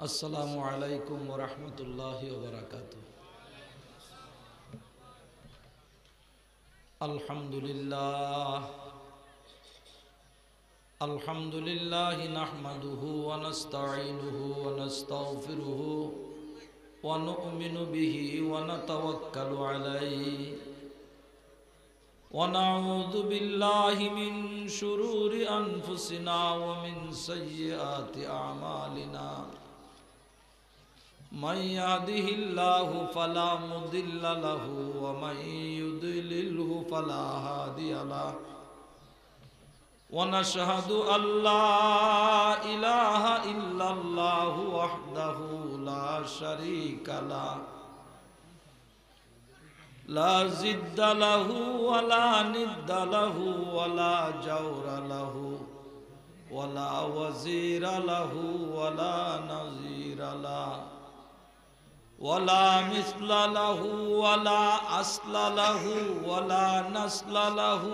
আসসালামু আলাইকুম ওয়া রাহমাতুল্লাহি ওয়া বারাকাতুহু। আলহামদুলিল্লাহ নাহমাদুহু ওয়া নাস্তাঈনুহু ওয়া নাস্তাগফিরুহু ওয়া নু'মিনু বিহি ওয়া নাতাওয়াক্কালু আলাইহি ওয়া নাউযু বিল্লাহি মিন শুরুরি আনফুসিনা ওয়া মিন সাইয়্যাতি আ'মালিনা। من يهده الله فلا مضل له ومن يضلله فلا هادي له ونشهد أن لا إله إلا الله وحده لا شريك له لا ضد له ولا ند له ولا جور له ولا وزير له ولا نظير له ولا مثل له ولا أصل له ولا نسل له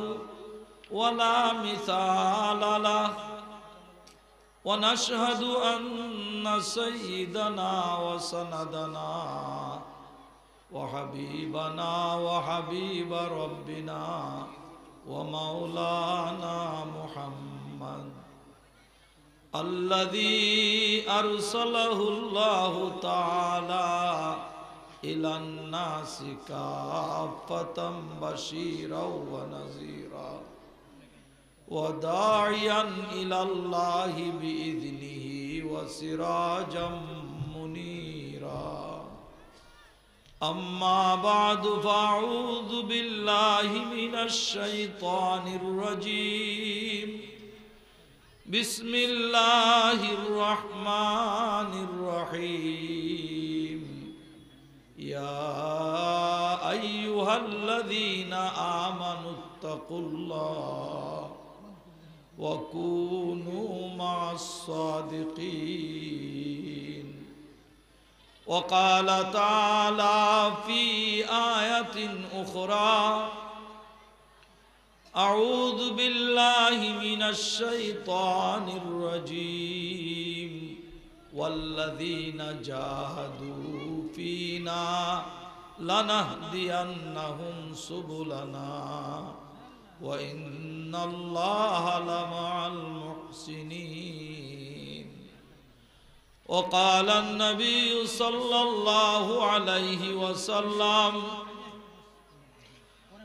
ولا مثال له ونشهد أن سيدنا وسندنا وحبيبنا وحبيب ربنا ومولانا محمد الذي أرسله الله تعالى إلى الناس كافة بشيرا ونذيرا وداعيا إلى الله بإذنه وسراجا منيرا. أما بعد فأعوذ بالله من الشيطان الرجيم. بسم الله الرحمن الرحيم. يا أيها الذين آمنوا اتقوا الله وكونوا مع الصادقين. وقال تعالى في آية أخرى: أعوذ بالله من الشيطان الرجيم والذين جاهدوا فينا لنهدينهم سبلنا وإن الله لمع المحسنين. وقال النبي صلى الله عليه وسلم: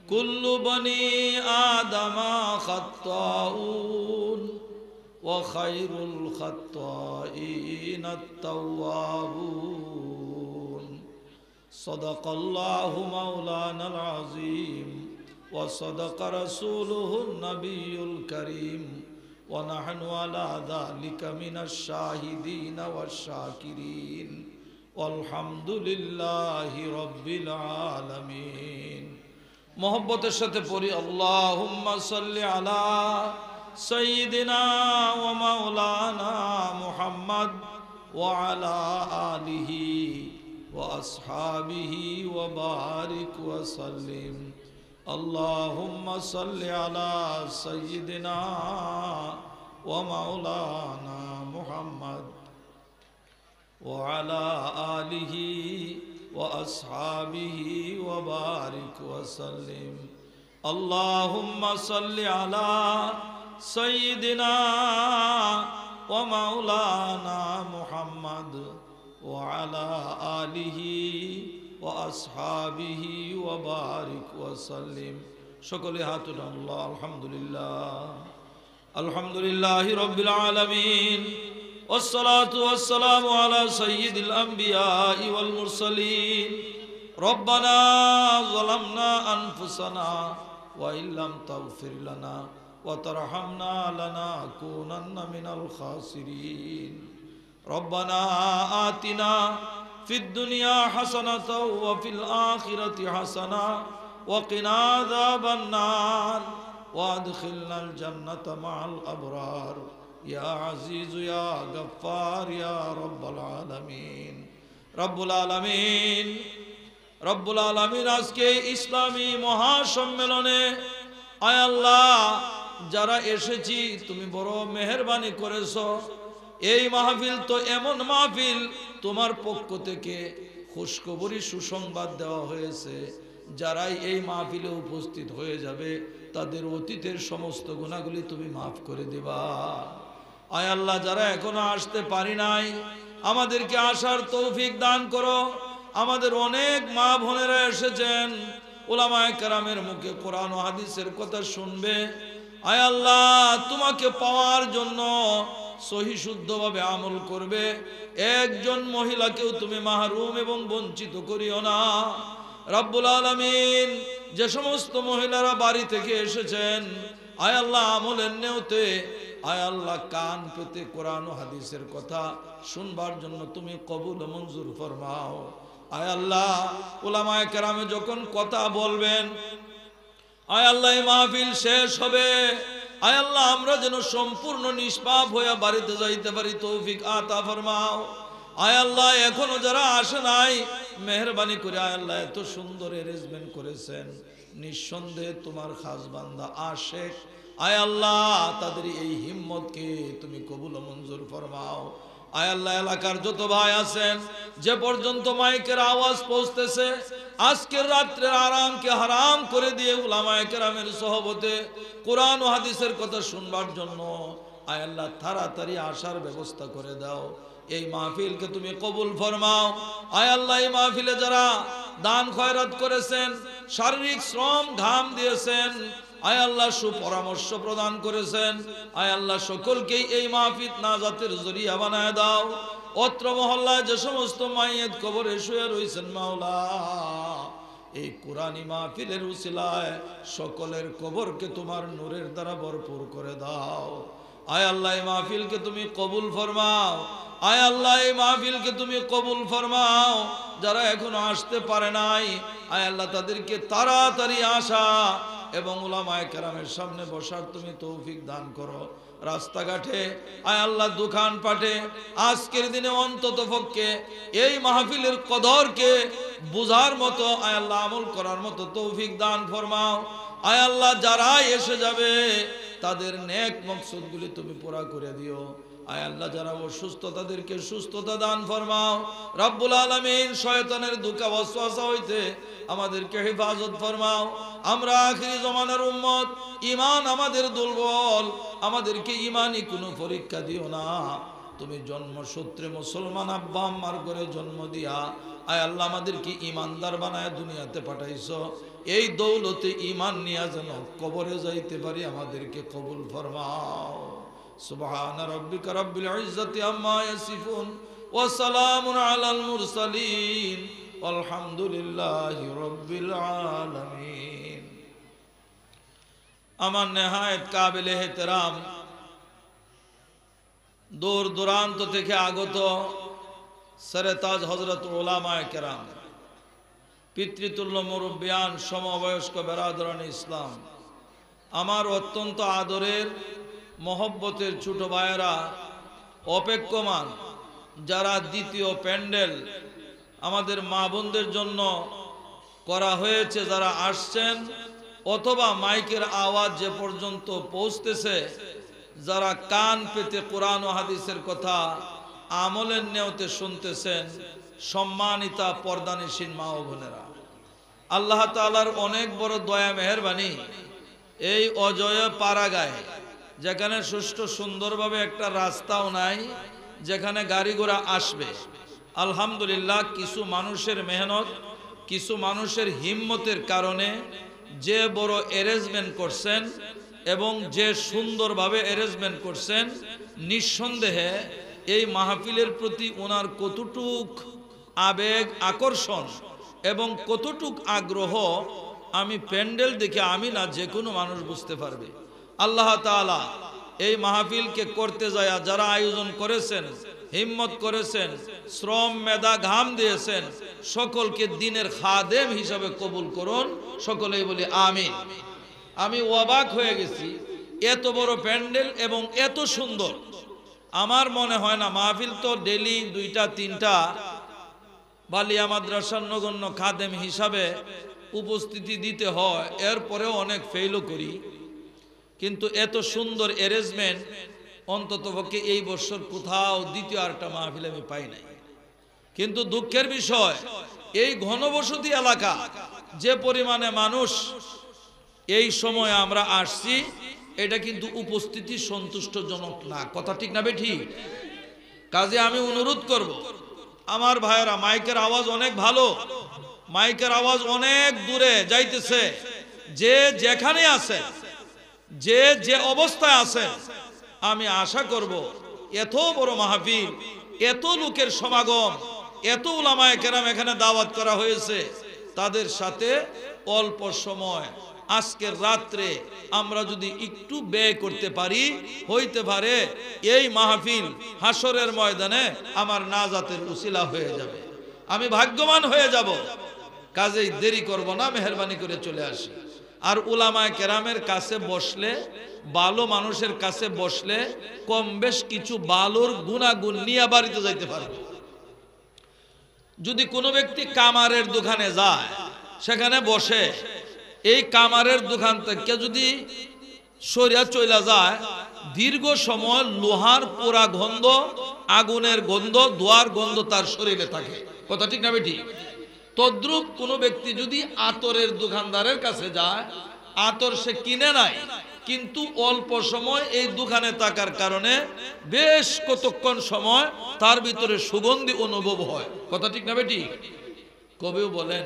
كل بني آدم خطاؤون وخير الخطائين التوابون. صدق الله مولانا العظيم وصدق رسوله النبي الكريم ونحن على ذلك من الشاهدين والشاكرين والحمد لله رب العالمين. मोहब्बतेर साथे पढ़ी अल्लाहुम्मा सल्लि अला सय्यिदिना व मौलाना मुहम्मद व अला आलिहि व अस्हाबिहि व बारिक व सल्लिम। अल्लाहुम्मा सल्लि अला सय्यिदिना व मौलाना मुहम्मद व अला आलिहि وأصحابه وبارك وسلم. اللهم صل على سيدنا ومولانا محمد وعلى آله وأصحابه وبارك وسلم. সকলে হাত উঠান। আল্লাহ আলহামদুলিল্লাহ আলহামদুলিল্লাহ রব্বিল আলামিন والصلاة والسلام على سيد الأنبياء والمرسلين. ربنا ظلمنا أنفسنا وإن لم تغفر لنا وترحمنا لنكونن من الخاسرين. ربنا آتنا في الدنيا حسنة وفي الآخرة حسنة وقنا عذاب النار وادخلنا الجنة مع الأبرار يا عزيز يا غفار يا رب العالمين. رب العالمين رب العالمين আজকে ইসলামী মহাসম্মেলনে আয় আল্লাহ যারা এসেছি তুমি বড় মেহেরবানি করেছো। এই মাহফিল তো এমন মাহফিল, তোমার পক্ষ থেকে খুশখবরি সুসংবাদ দেওয়া হয়েছে, যারাই এই মাহফিলে উপস্থিত হয়ে যাবে তাদের অতীতের সমস্ত গুনাহগুলি তুমি মাফ করে দিবা। আয় আল্লাহ, যারা এখনো আসতে পারি নাই, আমাদেরকে আসার তৌফিক দান করো। আমাদের অনেক মা বোনেরা এসেছেন, উলামায়ে কেরামের মুখে কোরআন ও হাদিসের কথা শুনবে। আয় আল্লাহ, তোমাকে পাওয়ার জন্য সহি শুদ্ধভাবে আমল করবে। একজন মহিলাকেও তুমি মাহরুম এবং বঞ্চিত করিও না। রব্বুল আলামিন, যে সমস্ত মহিলারা বাড়ি থেকে এসেছেন, আয় আল্লাহ, আমলের নেওতে, আয় আল্লাহ, কান পেতে কোরআন ও হাদিসের কথা শুনবার জন্য তুমি কবুল ও মঞ্জুর ফরমাও। আয় আল্লাহ, উলামায়ে কেরামে যখন কথা বলবেন, আয় আল্লাহ, এই মাহফিল শেষ হবে, আয় আল্লাহ, আমরা যেন সম্পূর্ণ নিষ্পাপ হয়ে বাড়িতে যাইতে পারি, তৌফিক আতা ফরমাও। আয় আল্লাহ, এখনো যারা আসে নাই, মেহেরবানি করে আয় আল্লাহ, এত সুন্দর অ্যারেঞ্জমেন্ট করেছেন, নিঃসন্দেহে তোমার খাস বান্দা আশেক। আয় আল্লাহ, তাদের এই হিম্মতকে তুমি কবুল ও মঞ্জুর ফরমাও। আয় আল্লাহ, এলাকার যত ভাই আছেন, যে পর্যন্ত মাইকের আওয়াজ পৌঁছতেছে, আজকের রাত্রের আরামকে হারাম করে দিয়ে উলামায়ে কেরামের সহবতে কোরআন ও হাদিসের কথা শুনবার জন্য আয় আল্লাহ তাড়াতাড়ি আসার ব্যবস্থা করে দাও। এই মাহফিলকে তুমি কবুল ফরমাও। আয় আল্লাহ, এই মাহফিলে যারা দান খয়রাত করেছেন, শারীরিক শ্রম ঘাম দিয়েছেন, আয় আল্লাহ, সুপরামর্শ প্রদান করেছেন, আয় আল্লাহ, সকলকেই এই মাহফিল নাজাতের জরিয়া বানায় দাও। অত্র মহল্লায় যে সমস্ত মাইয়েত কবরে শুয়ে রয়েছেন, মাওলা, এই কুরআনী মাহফিলের উসিলায় সকলের কবরকে তোমার নূরের দ্বারা ভরপুর করে দাও। আয় আল্লাহ, এই মাহফিলকে তুমি কবুল ফরমাও। আয় আল্লাহ, এই মাহফিলকে তুমি কবুল ফরমাও। যারা এখনো আসতে পারে নাই, আয় আল্লাহ, তাদেরকে তাড়াতাড়ি আসা এবং উলামায়ে কেরামের সামনে বসার তুমি তৌফিক দান করো। রাস্তাঘাটে, আয় আল্লাহ, দোকানপাটে আজকের দিনে অন্তত পক্ষে এই মাহফিলের কদরকে বুঝার মতো, আয় আল্লাহ, আমল করার মতো তৌফিক দান ফরমাও। আয় আল্লাহ, যারা এসে যাবে তাদের নেক মকসুদগুলি তুমি পুরা করে দিও। আয় আল্লাহ, যারা অসুস্থ তাদেরকে সুস্থতা দান ফরমাও। রব্বুল আলামিন, শয়তানের দুকা ওয়াসওয়াসা হইতে আমাদেরকে হেফাজত ফরমাও। আমরা আখিরি জমানার উম্মত, ঈমান আমাদের দুর্বল, আমাদেরকে ঈমানি কোনো পরীক্ষা দিও না। তুমি জন্মসূত্রে মুসলমান আব্বা আম্মার ঘরে জন্ম দিয়া আয় আল্লাহ আমাদেরকে ঈমানদার বানায় দুনিয়াতে পাঠাইছো। এই দৌলতে ঈমান নিয়ে যেন কবরে যাইতে পারি, আমাদেরকে কবুল ফরমাও। সুবহান রাব্বিকা রাব্বিল ইজ্জাতি আম্মা ইয়াসিফুন ওয়া সালামুন আলাল মুরসালিন আলহামদুলিল্লাহি রাব্বিল আলামিন। আমার নেহায়েত কাবিলে এহতেরাম দূর দূরান্ত থেকে আগত সরতাজ হযরত উলামায়ে কেরাম, পিতৃতুল্য মুরব্বিয়ান, সমবয়স্ক বেরাদরান ইসলাম, আমার অত্যন্ত আদরের মহব্বতের ছোট ভাইয়েরা, অপেক্ষমান যারা দ্বিতীয় প্যান্ডেল আমাদের মা বোনদের জন্য করা হয়েছে, যারা আসছেন অথবা মাইকের আওয়াজ যে পর্যন্ত পৌঁছতেছে, যারা কান পেতে কোরআন ও হাদিসের কথা আমলের নেওতে শুনতেছেন, সম্মানিতা পর্দানিসীন মা ও বোনেরা, আল্লাহ তাআলার অনেক বড় দয়া মেহেরবানি, এই অজয় পাড়াগায় যেখানে সুষ্ঠু সুন্দরভাবে একটা রাস্তাও নাই যেখানে গাড়ি ঘোড়া আসবে, আলহামদুলিল্লাহ কিছু মানুষের মেহনত, কিছু মানুষের হিম্মতের কারণে যে বড় অ্যারেঞ্জমেন্ট করছেন এবং যে সুন্দরভাবে অ্যারেঞ্জমেন্ট করছেন, নিঃসন্দেহে এই মাহফিলের প্রতি ওনার কতটুক আবেগ, আকর্ষণ এবং কতটুক আগ্রহ আমি প্যান্ডেল দেখে আমি না, যে কোনো মানুষ বুঝতে পারবে। আল্লাহ তাআলা এই মাহফিলকে করতে যায় যারা আয়োজন করেছেন, হিম্মত করেছেন, শ্রম মেধা ঘাম দিয়েছেন, সকলকে দিনের খাদেম হিসাবে কবুল করুন। সকলেই বলি আমিন। আমি অবাক হয়ে গেছি, এত বড় প্যান্ডেল এবং এত সুন্দর। আমার মনে হয় না, মাহফিল তো ডেলি 2টা-3টা বালিয়া মাদ্রাসার নগণ্য খাদেম হিসাবে উপস্থিতি দিতে হয়, এরপরেও অনেক ফেলও করি, কিন্তু এত সুন্দর অ্যারেঞ্জমেন্ট অন্ততপক্ষে এই বছর কোথাও দ্বিতীয় আরেকটা মাহফিল আমি পাই নাই। কিন্তু দুঃখের বিষয়, এই ঘনবসতি এলাকা যে পরিমাণে মানুষ এই সময় আমরা আসছি, এটা কিন্তু উপস্থিতি সন্তুষ্টজনক না। কথা ঠিক না বেঠিক? কাজে আমি অনুরোধ করব আমার ভাইয়েরা, মাইকের আওয়াজ অনেক ভালো, মাইকের আওয়াজ অনেক দূরে যাইতেছে, যে যেখানে আছেন, যে যে অবস্থায় আছেন, আমি আশা করব এত বড় মাহফিল, এত লোকের সমাগম, এত উলামায়ে কেরাম এখানে দাওয়াত করা হয়েছে, তাদের সাথে অল্প সময় আজকের রাত্রে আমরা যদি একটু ব্যয় করতে পারি, হইতে পারে এই মাহফিল হাসরের ময়দানে আমার নাজাতের উসিলা হয়ে যাবে, আমি ভাগ্যবান হয়ে যাব। কাজেই দেরি করব না, মেহেরবানি করে চলে আসি। আর উলামায়ে কেরামের কাছে বসলে, ভালো মানুষের কাছে বসলে কম বেশ কিছু ভালোর গুণাগুণ নিয়ে বাড়িতে যাইতে পারবে। যদি কোনো ব্যক্তি কামারের দোকানে যায়, সেখানে বসে, এই কামারের দোকান থেকে যদি সরিয়া চইলা যায়, দীর্ঘ সময় লোহার পোড়া গন্ধ, আগুনের গন্ধ, ধোয়ার গন্ধ তার শরীরে থাকে। কথা ঠিক না বেঠিক? তদ্রূপ কোনো ব্যক্তি যদি আতরের দোকানদারের কাছে যায়, আতর সে কিনে নাই, কিন্তু অল্প সময় এই দোকানে থাকার কারণে বেশ কতক্ষণ সময় তার ভিতরে সুগন্ধি অনুভব হয়। কথা ঠিক না বেঠিক? কবিও বলেন,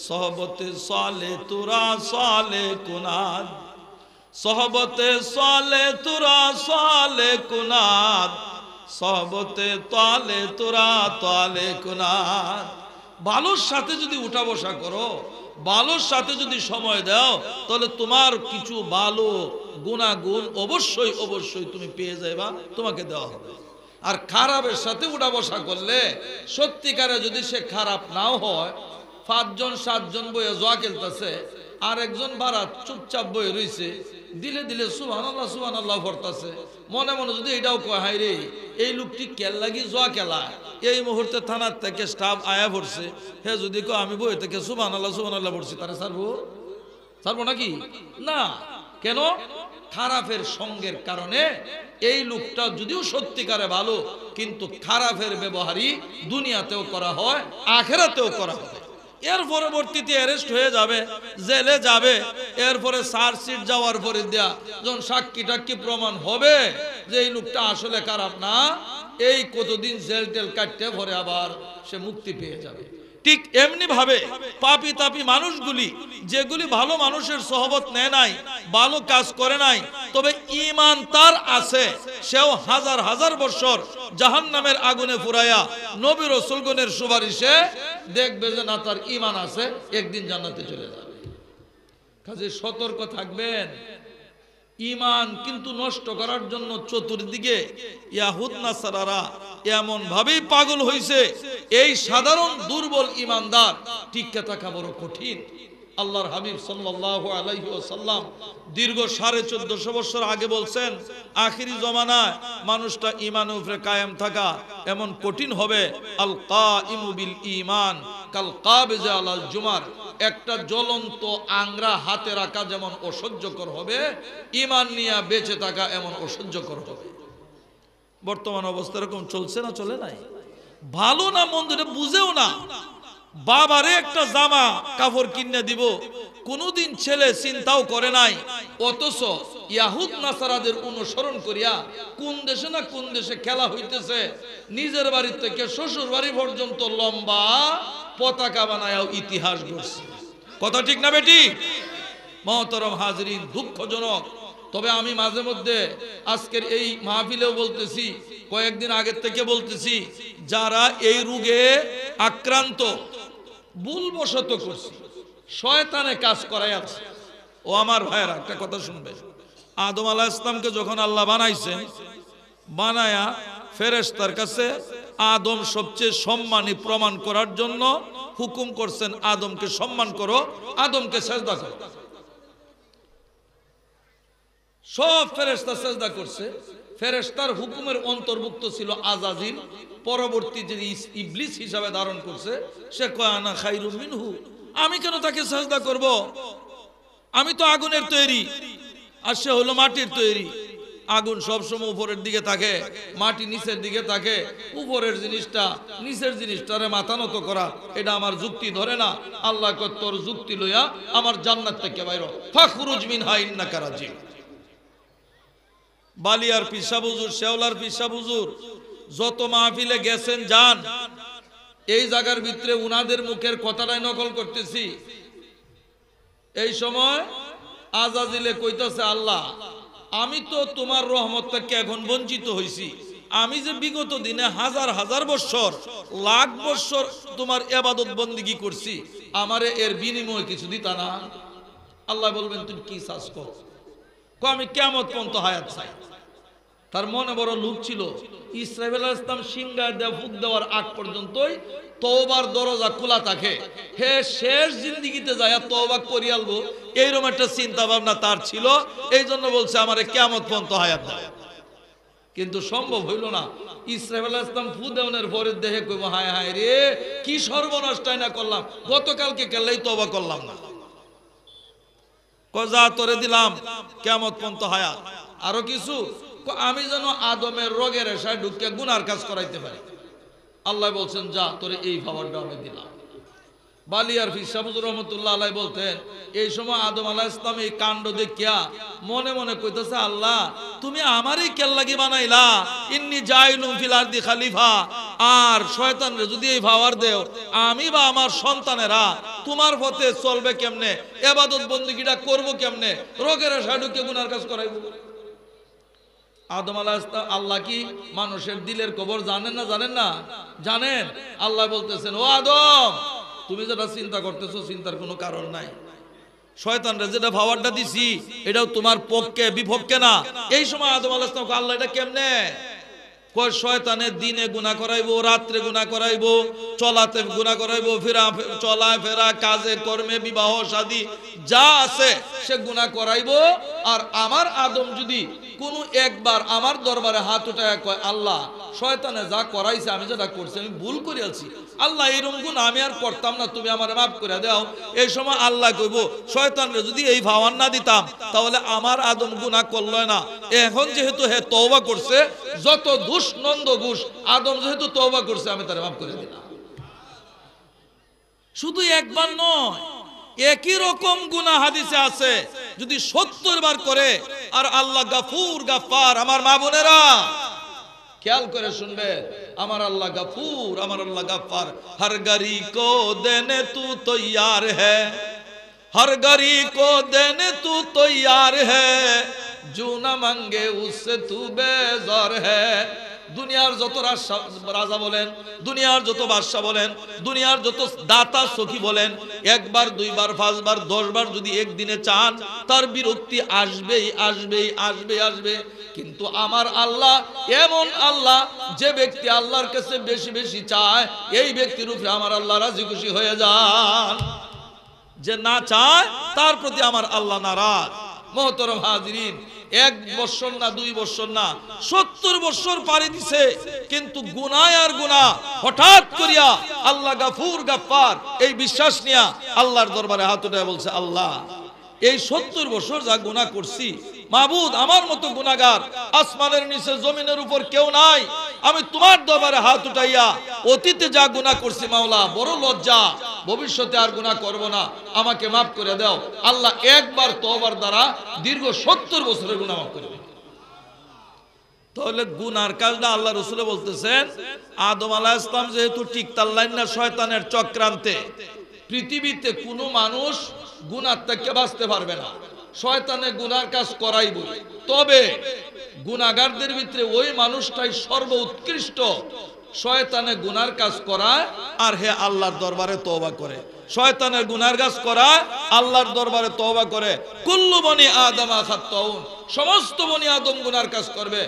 সহবতে সালে তুরা সালে কুনাদ, সহবতে সালে তুরা সালে কুনাদ, সহবতে তালে তুরা তালে কুনাদ। ভালোর সাথে যদি উঠা বসা করো, ভালোর সাথে যদি সময় দাও, তাহলে তোমার কিছু ভালো গুণাগুণ অবশ্যই অবশ্যই তুমি পেয়ে যাইবা, তোমাকে দেওয়া হবে। আর খারাপের সাথে উঠা বসা করলে, সত্যিকারে যদি সে খারাপ নাও হয়, 5 জন 7 জন বইয়ে জোয়া খেলতেছে, আর একজন বারাত চুপচাপ বইয়ে রয়েছে, দিলে দিলে সুবহানাল্লাহ সুবহানাল্লাহ পড়তেছে, মনে মনে যদি এটাও কয়, হাই রে এই লোকটি কেল লাগি জোয়া খেলা, এই মুহূর্তে থানার থেকে স্টাফ আয়া পড়ছে, হে যদি কয় আমি বই থেকে সুবহানাল্লাহ সুবহানাল্লাহ পড়ছি, তারে ছাড়বো নাকি? না। কেন? খারাপের সঙ্গের কারণে এই লোকটা যদিও সত্যিকারে ভালো, কিন্তু খারাপের ব্যবহারই দুনিয়াতেও করা হয়, আখেরাতেও করা হবে। এর পরবর্তীতে অ্যারেস্ট হয়ে যাবে, জেলে যাবে, এরপরে চার্জশিট যাওয়ার পরে দেয়া যখন সাক্ষী টাক্ষী প্রমাণ হবে যে এই লোকটা আসলে খারাপ না, এই কতদিন জেল টেল কাটতে পরে আবার সে মুক্তি পেয়ে যাবে। ঠিক এমনি ভাবে পাপী তাপী মানুষগুলি, যেগুলি ভালো মানুষের সহবত নেয় নাই, ভালো কাজ করে নাই, তবে ঈমান তার আছে, সেও হাজার হাজার বছর জাহান্নামের আগুনে পুরাইয়া নবী রাসূলগণের সুপারিশে দেখবে যে না, তার ঈমান আছে, একদিন জান্নাতে চলে যাবে। কাজে সতর্ক থাকবেন। ঈমান কিন্তু নষ্ট করার জন্য চতুর্দিকে ইয়াহুদ নাসারারা এমন ভাবেই পাগল হইছে, এই সাধারণ দুর্বল ঈমানদার টিকে থাকা বড় কঠিন। আল্লাহর হাবিব সাল্লাল্লাহু আলাইহি ওয়াসাল্লাম দীর্ঘ 1450 বছর আগে বলছেন, আখিরি জমানায় মানুষটা ঈমানের উপরে কায়েম থাকা এমন কঠিন হবে, আল কাইমু বিল ঈমান কাল কাবিজ আলাল জুমার, একটা জ্বলন্ত আংরা হাতে রাখা যেমন অসহ্যকর হবে, ঈমান নিয়ে বেঁচে থাকা এমন অসহ্যকর হবে। বর্তমান অবস্থা এরকম চলছে না, চলে নাই? ভালো না মন্দ এটা বুঝেও না, বাবারে একটা জামা কাপড় কিনে দিব কোনদিন ছেলে চিন্তাও করে নাই, অথচ ইয়াহুদ নাসারাদের অনুসরণ করিয়া কোন দেশে না কোন দেশে খেলা হইতেছে, নিজের বাড়ি থেকে শ্বশুর বাড়ি পর্যন্ত লম্বা পতাকা বানায় ইতিহাস গড়ছে। কথা ঠিক না বেটি? মহতরম হাজরিন, দুঃখজনক। তবে আমি মাঝে মধ্যে আজকের এই মাহফিলেও বলতেছি, কয়েকদিন আগের থেকে বলতেছি, যারা এই রোগে আক্রান্ত, ভুলবশত করছে, শয়তানে কাজ করাই আছে, ও আমার ভাইয়েরা একটা কথা শুনবে। আদম আলাইহিস সালামকে যখন আল্লাহ বানাইছেন, বানায়া ফেরেশতার কাছে আদম সবচেয়ে সম্মানী প্রমাণ করার জন্য হুকুম করছেন, আদমকে সম্মান করো, আদমকে সেজদা করো। সব ফেরেশতা সেজদা করছে। ফেরেশতার হুকুমের অন্তর্ভুক্ত ছিল আজাজিল, পরবর্তী যে ইবলিস হিসাবে ধারণ করছে, সে কয় আনা খায়রুম মিনহু, আমি কেন তাকে সেজদা করব, আমি তো আগুনের তৈরি আর সে হলো মাটির তৈরি, আগুন সবসময় উপরের দিকে থাকে, মাটি নিচের দিকে থাকে, উপরের জিনিসটা নিচের জিনিসটারে মাথা নত করা, এটা আমার যুক্তি ধরে না। আল্লাহ কয় তোর যুক্তি লইয়া আমার জান্নাত থেকে বাইর ফাখরুজ মিনহা ইন্নাকা রাজিম। বালিয়ার পিসা হুজুর, শেওলার পিসা হুজুর যত মাহফিলে গেছেন যান, এই জায়গার ভিতরে উনাদের মুখের কথাটাই নকল করতেছি। এই সময় আজাজিলে কইতাছে, আল্লাহ আমি তো তোমার রহমত থেকে এখন বঞ্চিত হইছি। আমি যে বিগত দিনে হাজার হাজার বছর লাখ বছর তোমার ইবাদত বন্দেগী করছি, আমারে এর বিনিময়ে কিছু দিতা না? আল্লাহ বলবেন তুমি কি চাস কর? আমি কিয়ামত পর্যন্ত হায়াত চাই। তার মনে বড় লোভ ছিল, ইসরাঈল আলাইহিস সালাম সিংহায় দেয়া ফুক দেওয়ার আগ পর্যন্তই তওবার দরজা খোলা থাকে, হে শেষ জিন্দেগিতে যায় তওবা করি আলবো, এইরকম একটা চিন্তা ভাবনা তার ছিল। এই জন্য বলছে আমারে কিয়ামত পর্যন্ত হায়াত দাও। কিন্তু সম্ভব হইল না। ইসরাঈল আলাইহিস সালাম ফু দেওয়ার পরে দেখে কইব, হায় হায় রে কি সর্বনাশটাই না করলাম, গতকালকে কেলেই তওবা করলাম না। কজা তোরে দিলাম কিয়ামত পর্যন্ত হায়াত, আরো কিছু আমি যেন আদমের রোগের রেশায় ঢুকে গুনার কাজ করাইতে পারি। আল্লাহ বলছেন যা তোরে এই পাওয়ারটা আমি দিলাম। বালিয়ার ফিসা হুজুর রহমতুল্লাহ আলাইহি বলতেন, এই সময় আদম আলাইহিস সালাম এই কাণ্ড দেখিয়া মনে মনে কইতেছে, আল্লাহ তুমি আমারই কেল্লাগি বানাইলা, ইন্নী জাইলুম ফিল আরদি খলিফা। আর শয়তানরে যদি এই পাওয়ার দেও, আমি বা আমার সন্তানেরা তোমার পথে চলবে কেমনে, ইবাদত বন্দেগীটা করব কেমনে, রোগের রেশায় ঢুকে গুনার কাজ করাইব? আদম আলাইহিস সালাম আল্লাহ কি মানুষের দিলের খবর জানেন না? জানেন না? জানেন। আল্লাহ বলতেছেন, ও আদম তুমি যেটা চিন্তা করতেছো চিন্তার কোনো কারণ নাই। শয়তানরে যেটা পাওয়ারটা দিছি এটাও তোমার পক্ষে বিপক্ষে না। এই সময় আদম আলাইহিস সালাম আল্লাহ এটা কেমনে কয়, শয়তানের দিনে গুনাহ করাইবো, রাত্রে গুনাহ করাইবো, চলাতে গুনাহ করাইবো, চলা ফেরা কাজে কর্মে বিবাহ শাদী যা আছে সে গুনাহ করাইবো। আর আমার আদম যদি কোনো একবার আমার দরবারে হাত উঠায় কয়, আল্লাহ শয়তানে যা করাইছে আমি যেটা করছি আমি ভুল করিয়াছি, আল্লাহ এরকম গুনাহ আমি আর করতাম না, তুমি আমারে মাফ করে দাও। এই সময় আল্লাহ কইব, শয়তানরে যদি এই ভাওয়ান না দিতাম তাহলে আমার আদম গুনাহ করলো না। এখন যেহেতু হে তওবা করছে, যত দুষ নন্দ ঘুষ আদম যেহেতু তওবা করছে আমি তারে মাফ করে দিলাম। শুধু একবার নয়, একই রকম গুনাহ হাদিসে আছে, যদি 70 বার করে আর আল্লাহ গাফুর গাফফার। আমার মা বোনেরা খেয়াল করে শুনবে, আমার আল্লাহ গাফুর, আমার আল্লাহ গাফফার। হর গরি কো দেনে তু তৈয়ার হ্যায়, হর গরি কো দেনে তু তৈয়ার হ্যায়, জো না মাঙ্গে উসসে তু বেজার হ্যায়। দুনিয়ার যত রাজা বলেন, দুনিয়ার যত বাদশা বলেন, দুনিয়ার যত দাতা সখী বলেন, একবার দুইবার পাঁচবার 10 বার যদি একদিনে চান তার বিরক্তি আসবেই আসবেই আসবে আসবে। কিন্তু আমার আল্লাহ এমন আল্লাহ, যে ব্যক্তি আল্লাহর কাছে বেশি বেশি চায় এই ব্যক্তির উপরে আমার আল্লাহ রাজি খুশি হয়ে যান। যে না চায় তার প্রতি আমার আল্লাহ নারাজ। মোহতরম হাজিরিন, 1 বছর না 2 বছর না 70 বছর পাড়ি দিছে, কিন্তু গুনাহ আর গুনাহ। হঠাৎ করিয়া আল্লাহ গাফুর গাফফার এই বিশ্বাস নিয়া আল্লাহর দরবারে হাত উঠায় বলছে, আল্লাহ এই 70 বছর যা গুনাহ করছি, মাবুদ আমার মতো গুনাহগার আসমানের নিচে জমিনের উপর কেউ নাই। আমি তোমার দরবারে হাত উঠাইয়া অতীতে যা গুনাহ করছি মাওলা, বড় লজ্জা, ভবিষ্যতে আর গুনাহ করব না, আমাকে মাফ করে দাও। আল্লাহ একবার তওবার দ্বারা দীর্ঘ 70 বছরের গুনাহ মাফ করে দেন। তাহলে গুনার কাজটা আল্লাহ রাসূল বলতেছেন, আদম আলাইহিস সালাম যেহেতু টিকতাল্লাইন না শয়তানের চক্রান্তে, পৃথিবীতে কোনো মানুষ গুনাহ থেকে বাঁচতে পারবে না। শয়তানে গুনার কাজ করাইব, তবে গুনাহগারদের ভিতরে ওই মানুষটাই সর্বোৎকৃষ্ট। শয়তানে গুনার কাজ করায় আর হে আল্লাহর দরবারে তওবা করে। শয়তানের গুনার কাজ করায়, আল্লাহর দরবারে তওবা করে। কুল্লু বনি আদম খাত্তাউন, সমস্ত বনি আদম গুনার কাজ করবে।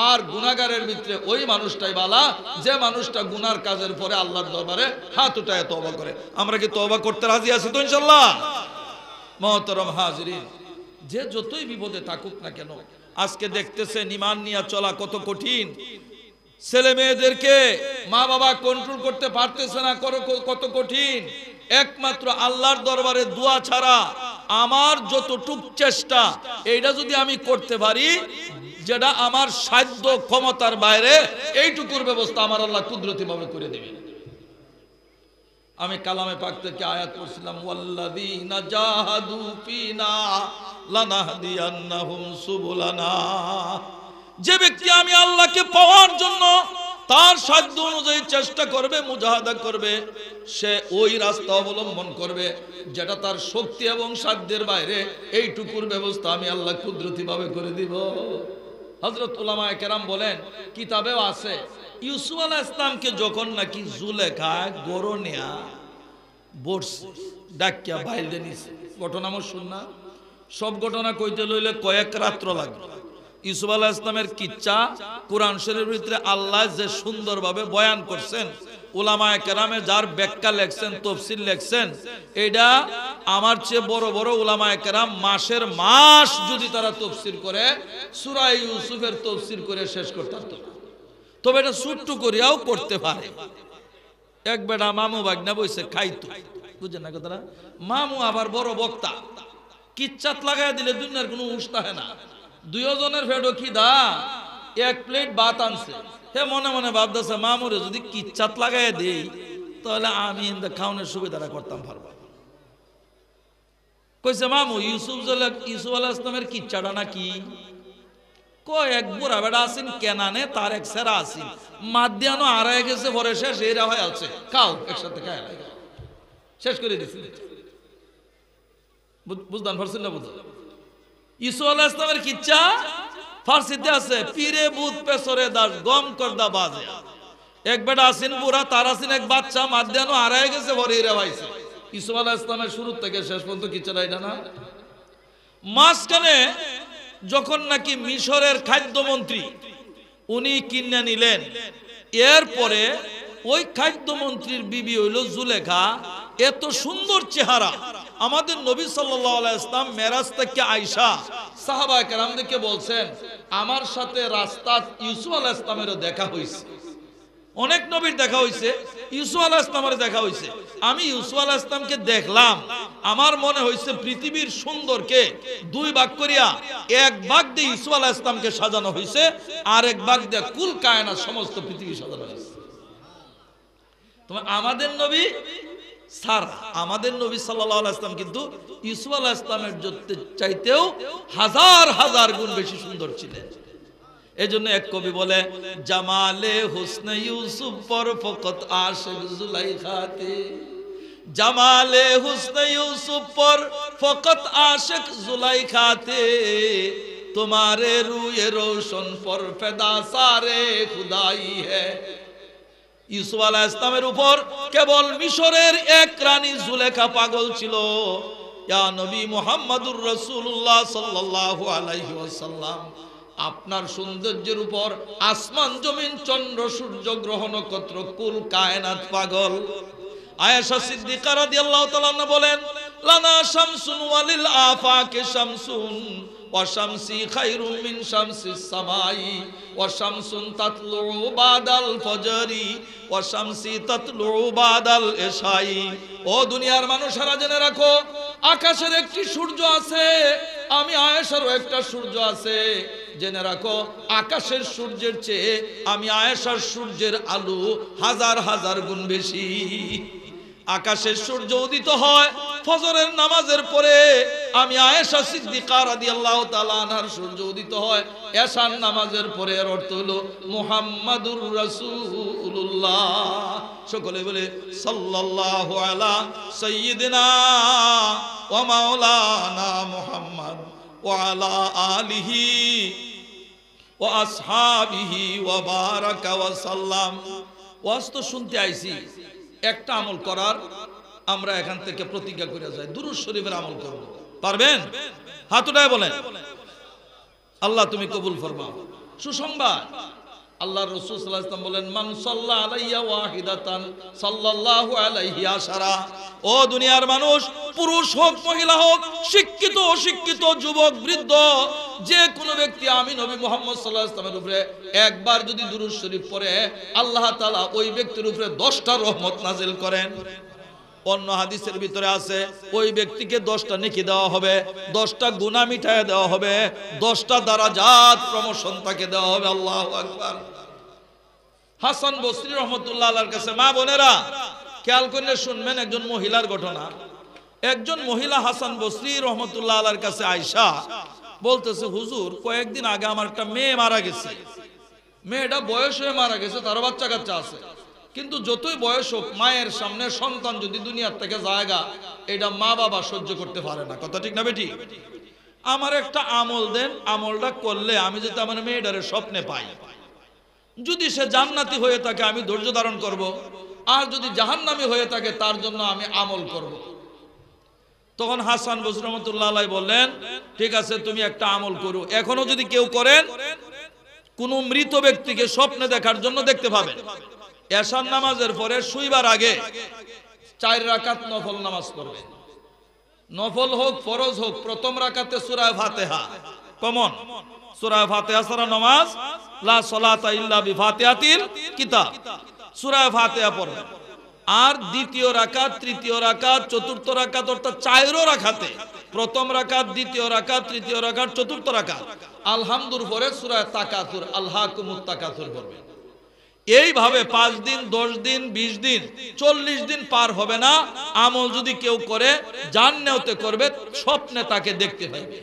আর গুনাহগারের ভিতরে ওই মানুষটাই বালা, যে মানুষটা গুনার কাজের পরে আল্লাহর দরবারে হাত উঠায় তওবা করে। আমরা কি তওবা করতে রাজি আছি তো ইনশাআল্লাহ? মুহতারাম হাজিরিন, যে যতই বিপদে থাকুক না কেন, আজকে দেখতেছেন ঈমান নিয়ে চলা কত কঠিন। ছেলে মেয়েদেরকে মা বাবা কন্ট্রোল করতে পারতেছে না, কত কঠিন। একমাত্র আল্লাহর দরবারে দোয়া ছাড়া আমার যতটুক চেষ্টা, এইটা যদি আমি করতে পারি, যেটা আমার সাধ্য ক্ষমতার বাইরে, এইটুকুর ব্যবস্থা আমার আল্লাহ কুদরতি ভাবে করে দেবেন। আমি কালামে পাক থেকে আয়াত পড়ছিলাম, ওয়াল্লাযীনা জাহাদু ফিনা লানাহদিয়ান্নাহুম সুবুলানা। যে ব্যক্তি আমি আল্লাহকে পাওয়ার জন্য তার সাধ্য অনুযায়ী চেষ্টা করবে, মুজাহাদা করবে, সে ওই রাস্তা অবলম্বন করবে যেটা তার শক্তি এবং সাধ্যের বাইরে, এইটুকুর ব্যবস্থা আমি আল্লাহ কুদরতি ভাবে করে দিব। হযরত উলামায়ে কেরাম বলেন, কিতাবেও আছে, ইউসুফ আলাইহিস সালামকে যখন নাকি জুলেখা গরনিয়া বসছে, ডাকিয়া বাইরে নিছে, ঘটনা আমার শুননা, সব ঘটনা কইতে লইলে কয়েক রাত্র লাগবে। ইউসুফ আলাইহিস সালামের কিচ্ছা কোরআন শরীফের ভিতরে আল্লাহ যে সুন্দরভাবে বয়ান করছেন, উলামায়ে কেরামে যার ব্যাখ্যা লেখছেন, তাফসীর লেখছেন, এটা আমার চেয়ে বড় বড় উলামায়ে কেরাম মাসের মাস যদি তারা তাফসীর করে সূরা ইউসুফের তাফসীর করে শেষ করতে পারত না। তবে এটা ছোট্ট করিয়াও করতে পারে। এক বেটা মামু বাগনা বইছে খাইতো, বুঝেন না কথাটা? মামু আবার বড় বক্তা, কিচ্ছাত লাগাই দিলে দুনিয়ার কোনো উস্তা হয় না। দুইজনের ফেডো খিদা, এক প্লেট ভাত আনছে, হে মনে মনে ভাবতেছে মামুরে যদি কিচ্ছাত লাগাই দেই তাহলে আমি খাওয়ানোর সুবিধাটা করতাম পারবো। কইছে মামু ইউসুফ আলাইহিস সালামের কিচ্ছাটা নাকি? কয় এক বুড়া বেড়া আছেন কেনানে, তার এক সেরা আছেন, মাদ্যানো আড়াই গেছে ভরে শেষ, এরা হয়ে আছে, খাও একসাথে খায় শেষ করে দিছি। বুঝতাম পারছেন না? বুঝলাম ইউসুফ আলাইহিস সালামের কিচ্ছা ফার্সিতে আছে, পীরে বুত পেছরে দাস গম করদা বাজে। এক বেটা আছেন বুড়া, তার আছেন এক বাচ্চা, মাদ্যানো আড়াই গেছে ভরে এরা হয়েছে। ইউসুফ আলাইহিস সালামের শুরু থেকে শেষ পর্যন্ত কিচ্ছাটা এটা না। মাঝখানে যখন নাকি মিশরের খাদ্যমন্ত্রী উনি কিনে নিলেন, এরপরে ওই খাদ্যমন্ত্রীর বিবি হইল জুলেখা, এত সুন্দর চেহারা। আমাদের নবী সাল্লাল্লাহু আলাইহি ওয়াসাল্লাম মেরাজ থেকে আয়েশা সাহাবায়ে কেরামদেরকে বলছেন, আমার সাথে রাস্তাত ইউসুফ আলাইহিস সালামেরও দেখা হইছে, অনেক নবীর দেখা হইছে, ইউসুফ আলাইহিস সালামের দেখা হইছে। আমি ইউসুফ আলাইহিস সালামকে দেখলাম, আমার মনে হইছে পৃথিবীর সুন্দরকে দুই ভাগ করিয়া এক ভাগ দিয়ে ইউসুফ আলাইহিস সালামকে সাজানো হইছে, আর এক ভাগ দিয়ে কুল কায়নাত সমস্ত পৃথিবী সাজানো হইছে। তোমার আমাদের নবী স্যার, আমাদের নবী সাল্লাল্লাহু আলাইহি ওয়াসাল্লাম কিন্তু ইউসুফ আলাইহিস সালামের চাইতেও হাজার হাজার গুণ বেশি সুন্দর ছিলেন। এজন্য এক কবি বলে, জামালে হুসনে ইউসুফ পর ফকত আশিক জুলাইখাতে, জামালে হুসনে ইউসুফ পর ফকত আশিক জুলাইখাতে, তোমারে রুয়ে রোশন পর ফেদা সারে খুদাই হ্যায়। ইউসুফ আলাইহিস সালামের উপর কেবল মিশরের এক রানী জুলেখা পাগল ছিল। ইয়া নবী মুহাম্মদুর রাসূলুল্লাহ সাল্লাল্লাহু আলাইহি ওয়াসাল্লাম, আপনার সৌন্দর্যের উপর আসমান জমিন চন্দ্র সূর্য গ্রহ নক্ষত্র কুল কায়নাত পাগল। আয়েশা সিদ্দিকা রাদিয়াল্লাহু তাআলা আনহা বলেন, লানা শামসুন ওয়ালিল আফাকে শামসুন ওয়া শামসি খায়রুম মিন শামসিস সামাই ওয়া শামসুন তাতলু বাদাল ফজরি ওয়া শামসি তাতলু বাদাল ইশাই। ও দুনিয়ার মানুষেরা জেনে রাখো, আকাশের একটি সূর্য আছে, আমি আয়েশারও একটা সূর্য আছে। জেনে রাখো, আকাশের সূর্যের চেয়ে আমি আয়েশার সূর্যের আলো হাজার হাজার গুণ বেশি। আকাশের সূর্য উদিত হয় ফজরের নামাজের পরে, আমি আয়েশা সিদ্দিকা রাদিয়াল্লাহু তাআলা আনহার সূর্য উদিত হয় এশার নামাজের পরে। এর অর্থ হলো মুহাম্মাদুর রাসূলুল্লাহ। সকলে বলে সাল্লাল্লাহু আলা সাইয়্যিদিনা ওয়া মাওলানা মুহাম্মদ ওয়া আলা আলিহি ওয়া আসহাবিহি ওয়া বারাকা ওয়া সাল্লাম। ওয়াজ তো শুনতে আইছি, একটা আমল করার আমরা এখান থেকে প্রতিজ্ঞা করে যাই, দুরূদ শরীফের আমল করব। পারবেন? হাত উঠায় বলেন, আল্লাহ তুমি কবুল ফরমাও। সুসংবাদ, আল্লাহর রাসূল সাল্লাল্লাহু আলাইহি ওয়াসাল্লাম বলেন, মান সাল্লা আলাইয়া ওয়াহিদাতান সাল্লাল্লাহু আলাইহি আশারা। ও দুনিয়ার মানুষ, পুরুষ হোক মহিলা হোক, শিক্ষিত অশিক্ষিত, যুবক বৃদ্ধ, যে কোনো ব্যক্তি আমি নবী মুহাম্মদ সাল্লাল্লাহু আলাইহি ওয়াসাল্লামের উপরে একবার যদি দুরূদ শরীফ পড়ে, আল্লাহ তাআলা ওই ব্যক্তির উপরে 10টা রহমত নাজিল করেন। অন্য হাদিসের ভিতরে আছে ওই ব্যক্তিকে 10টা নেকি দেওয়া হবে, 10টা গুনাহ মিটায় দেওয়া হবে, 10টা দারাজাত প্রমোশন তাকে দেওয়া হবে। আল্লাহু আকবার। হাসান বসরি রহমতুল্লাহ আলাইহির কাছে মা বোনেরা খেয়াল করে শুনবেন একজন মহিলার ঘটনা। একজন মহিলা হাসান বসরি রহমতুল্লাহ আলাইহির কাছে আয়েশা বলতেছে, হুজুর কয়েকদিন আগে আমার একটা মেয়ে মারা গেছে, মেয়েটা বয়স হয়ে মারা গেছে, তার বাচ্চা কাচ্চা আছে, কিন্তু যতই বয়স হোক মায়ের সামনে সন্তান যদি দুনিয়ার থেকে জায়গা, এটা মা বাবা সহ্য করতে পারে না। কথা ঠিক না বেটি? আমার একটা আমল দেন, আমলটা করলে আমি যদি আমার মেয়েটারে স্বপ্নে পাই, যদি সে জান্নাতি হয়ে থাকে আমি ধৈর্য ধারণ করব, আর যদি জাহান্নামী হয়ে থাকে তার জন্য আমি আমল করব। তখন হাসান বসরি রহমাতুল্লাহ আলাইহি বললেন, ঠিক আছে তুমি একটা আমল করো। এখনো যদি কেউ করেন, কোন মৃত ব্যক্তিকে স্বপ্নে দেখার জন্য দেখতে পাবেন, এশার নামাজের পরে শুইবার আগে 4 রাকাত নফল নামাজ পড়বেন। নফল হোক ফরজ হোক, প্রথম রাকাতে সূরা ফাতিহা কমন, সূরা ফাতিহা ছাড়া নামাজ লা সালাতা ইল্লা বিফাতিহাতিল কিতাব, সূরা ফাতিহা পড়বেন। আর দ্বিতীয় রাকাত, তৃতীয় রাকাত, চতুর্থ রাকাত অর্থাৎ 4 রাকাতে, প্রথম রাকাত, দ্বিতীয় রাকাত, তৃতীয় রাকাত, চতুর্থ রাকাত আলহামদুর পরে সূরা তাকাসুর আলহাকুমুত তাকাসুর পড়বেন। এইভাবে 5 দিন, 10 দিন, 20 দিন, 40 দিন পার হবে না, আমল যদি কেউ করে জান্নাতে করবে, স্বপ্নে তাকে দেখতে পাবে।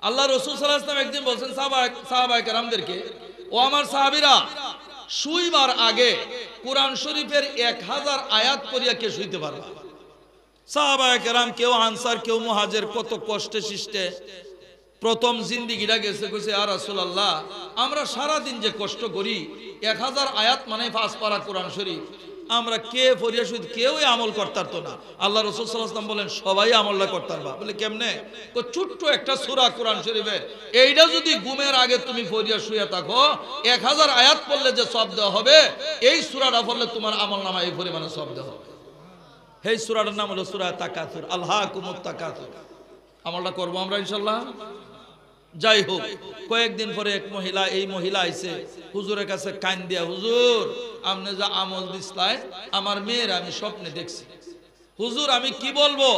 আল্লাহ রাসূল সাল্লাল্লাহু আলাইহি ওয়াসাল্লাম একদিন বলেন সাহাবায়ে কেরামদেরকে, ও আমার সাহাবীরা, শুইবার আগে কোরআন শরীফের 1000 আয়াত পড়িয়া কে শুইতে পারবে? সাহাবায়ে কেরাম কেউ আনসার কেউ মুহাজির কত কষ্টে সৃষ্টে প্রথম জিন্দেগিটা গেছে, কইছে ইয়া রাসূলুল্লাহ আমরা সারা দিন যে কষ্ট করি, 1000 আয়াত মানে 5 পারা কোরআন শরীফ, আমরা কে পড়িয়া শুই, কেউই আমল করতারতো না। আল্লাহ রাসূল সাল্লাল্লাহু আলাইহি ওয়াসাল্লাম বলেন সবাই আমলটা করতে পারবা। বলে কেমনে? ছোট্ট একটা সূরা কোরআন শরীফের, এইটা যদি ঘুমের আগে তুমি পড়িয়া শুয়ে থাকো, 1000 আয়াত পড়লে যে সওয়াব দেওয়া হবে, এই সূরাটা পড়লে তোমার আমলনামায় এই পরিমাণে সওয়াব দেওয়া হবে। এই সূরাটার নাম হলো সূরা তাকাসুর আলহাকুমুত তাকাসুর। আমলটা করব আমরা ইনশাআল্লাহ। যাই হোক, কয়েকদিন পরে এক মহিলা, এই মহিলা আইছে হুজুরের কাছে কান দিয়া, হুজুর আপনি যা আমল দিছলাই আমার মেয়ের আমি স্বপ্নে দেখছি। হুজুর আমি কি বলবো,